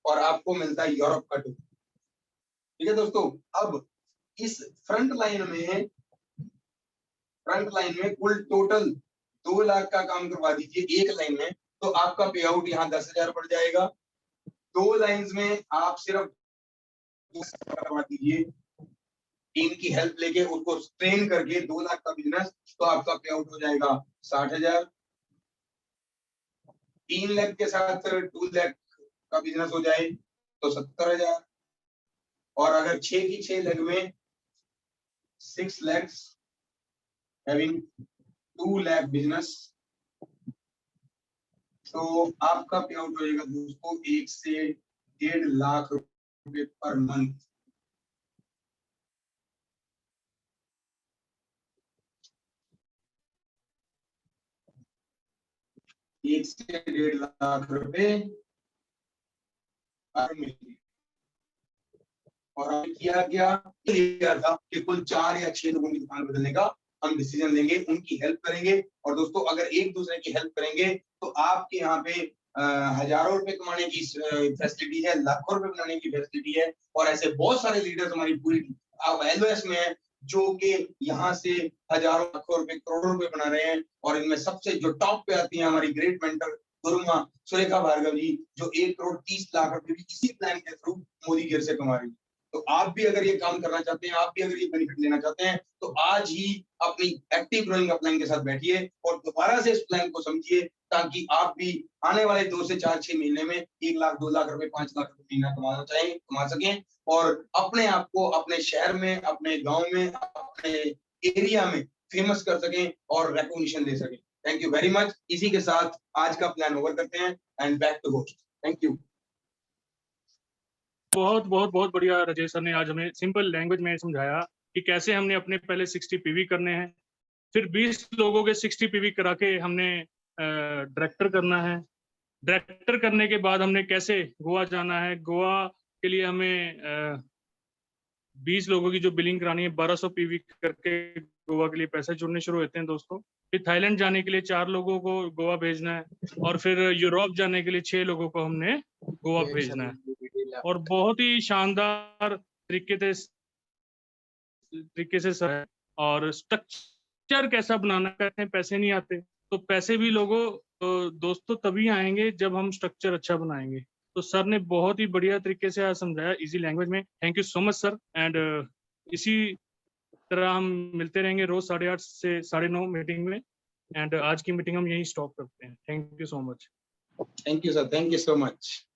B: और आपको मिलता है यूरोप का टूर। ठीक है दोस्तों, अब इस फ्रंट लाइन में कुल टोटल 2 लाख का काम करवा दीजिए एक लाइन में, तो आपका पे आउट यहाँ 10,000 बढ़ जाएगा। 2 लाइंस में आप सिर्फ करवा दीजिए, टीम की हेल्प लेके उनको ट्रेन करके 2 लाख का बिजनेस, तो आपका पे आउट हो जाएगा 60,000। 3 लाख के साथ 2 लाख का बिजनेस हो जाए तो 70,000। और अगर 6 की 6 लेग में 6 lakhs having 2 lakh बिजनेस, तो आपका पे आउट हो जाएगा दोस्तों 1 से 1.5 लाख रुपए पर मंथ। एक से 1.5 लाख रुपए पर महीने। और हमें किया था कि कुल 4 या 6 लोगों की दुकान बदलने का हम डिसीजन लेंगे, उनकी हेल्प करेंगे। और दोस्तों अगर एक दूसरे की हेल्प करेंगे तो आपके यहाँ पे हजारों रुपए कमाने की फैसिलिटी है, लाखों रुपए बनाने की फैसिलिटी है। और ऐसे बहुत सारे लीडर्स हमारी पूरी LOS में है जो कि यहाँ से हजारों लाखों रुपए करोड़ों रुपए बना रहे हैं। और इनमें सबसे जो टॉप पे आती है हमारी ग्रेट मेंटर गुरुमा सुरेखा भार्गव जी, जो 1,30,00,000 रुपए भी इसी प्लान के थ्रू मोदी गिर से कमा रही है। तो आप भी अगर ये काम करना चाहते हैं, आप भी अगर ये बेनिफिट लेना चाहते हैं, तो आज ही अपनी एक्टिव ग्रोइंग अपलाइन के साथ बैठिए और दोबारा से इस प्लान को समझिए, ताकि आप भी आने वाले 2 से 4-6 महीने में 1 लाख, 2 लाख रुपए, 5 लाख रुपए महीना कमा सकें और अपने आप को अपने शहर में, अपने गांव में, अपने एरिया में फेमस कर सकें और रिकॉग्निशन दे सकें। Thank you very much. इसी के साथ आज का प्लान ओवर करते हैं and back to host. Thank you.
A: बहुत बहुत बहुत बढ़िया राजेश सर ने आज हमें सिंपल लैंग्वेज में समझाया कि कैसे हमने अपने पहले 60 पीवी करने हैं, फिर 20 लोगों के 60 पीवी करा के हमने डायरेक्टर करना है। डायरेक्टर करने के बाद हमने कैसे गोवा जाना है, गोवा के लिए हमें 20 लोगों की जो बिलिंग करानी है, 1200 पीवी करके गोवा के लिए पैसे जुड़ने शुरू होते हैं दोस्तों। फिर थाईलैंड जाने के लिए 4 लोगों को गोवा भेजना है और फिर यूरोप जाने के लिए 6 लोगों को हमने गोवा भेजना है। और बहुत ही शानदार तरीके से सर है। और स्ट्रक्चर कैसा बनाना, कहते हैं पैसे नहीं आते, तो पैसे भी लोगों दोस्तों तभी आएंगे जब हम स्ट्रक्चर अच्छा बनाएंगे। तो सर ने बहुत ही बढ़िया तरीके से आज समझाया इजी लैंग्वेज में। Thank you so much sir. And इसी तरह हम मिलते रहेंगे रोज 8:30 से 9:30 मीटिंग में। एंड आज की मीटिंग हम यहीं स्टॉप करते हैं। Thank you so much.
B: Thank you sir, thank you so much.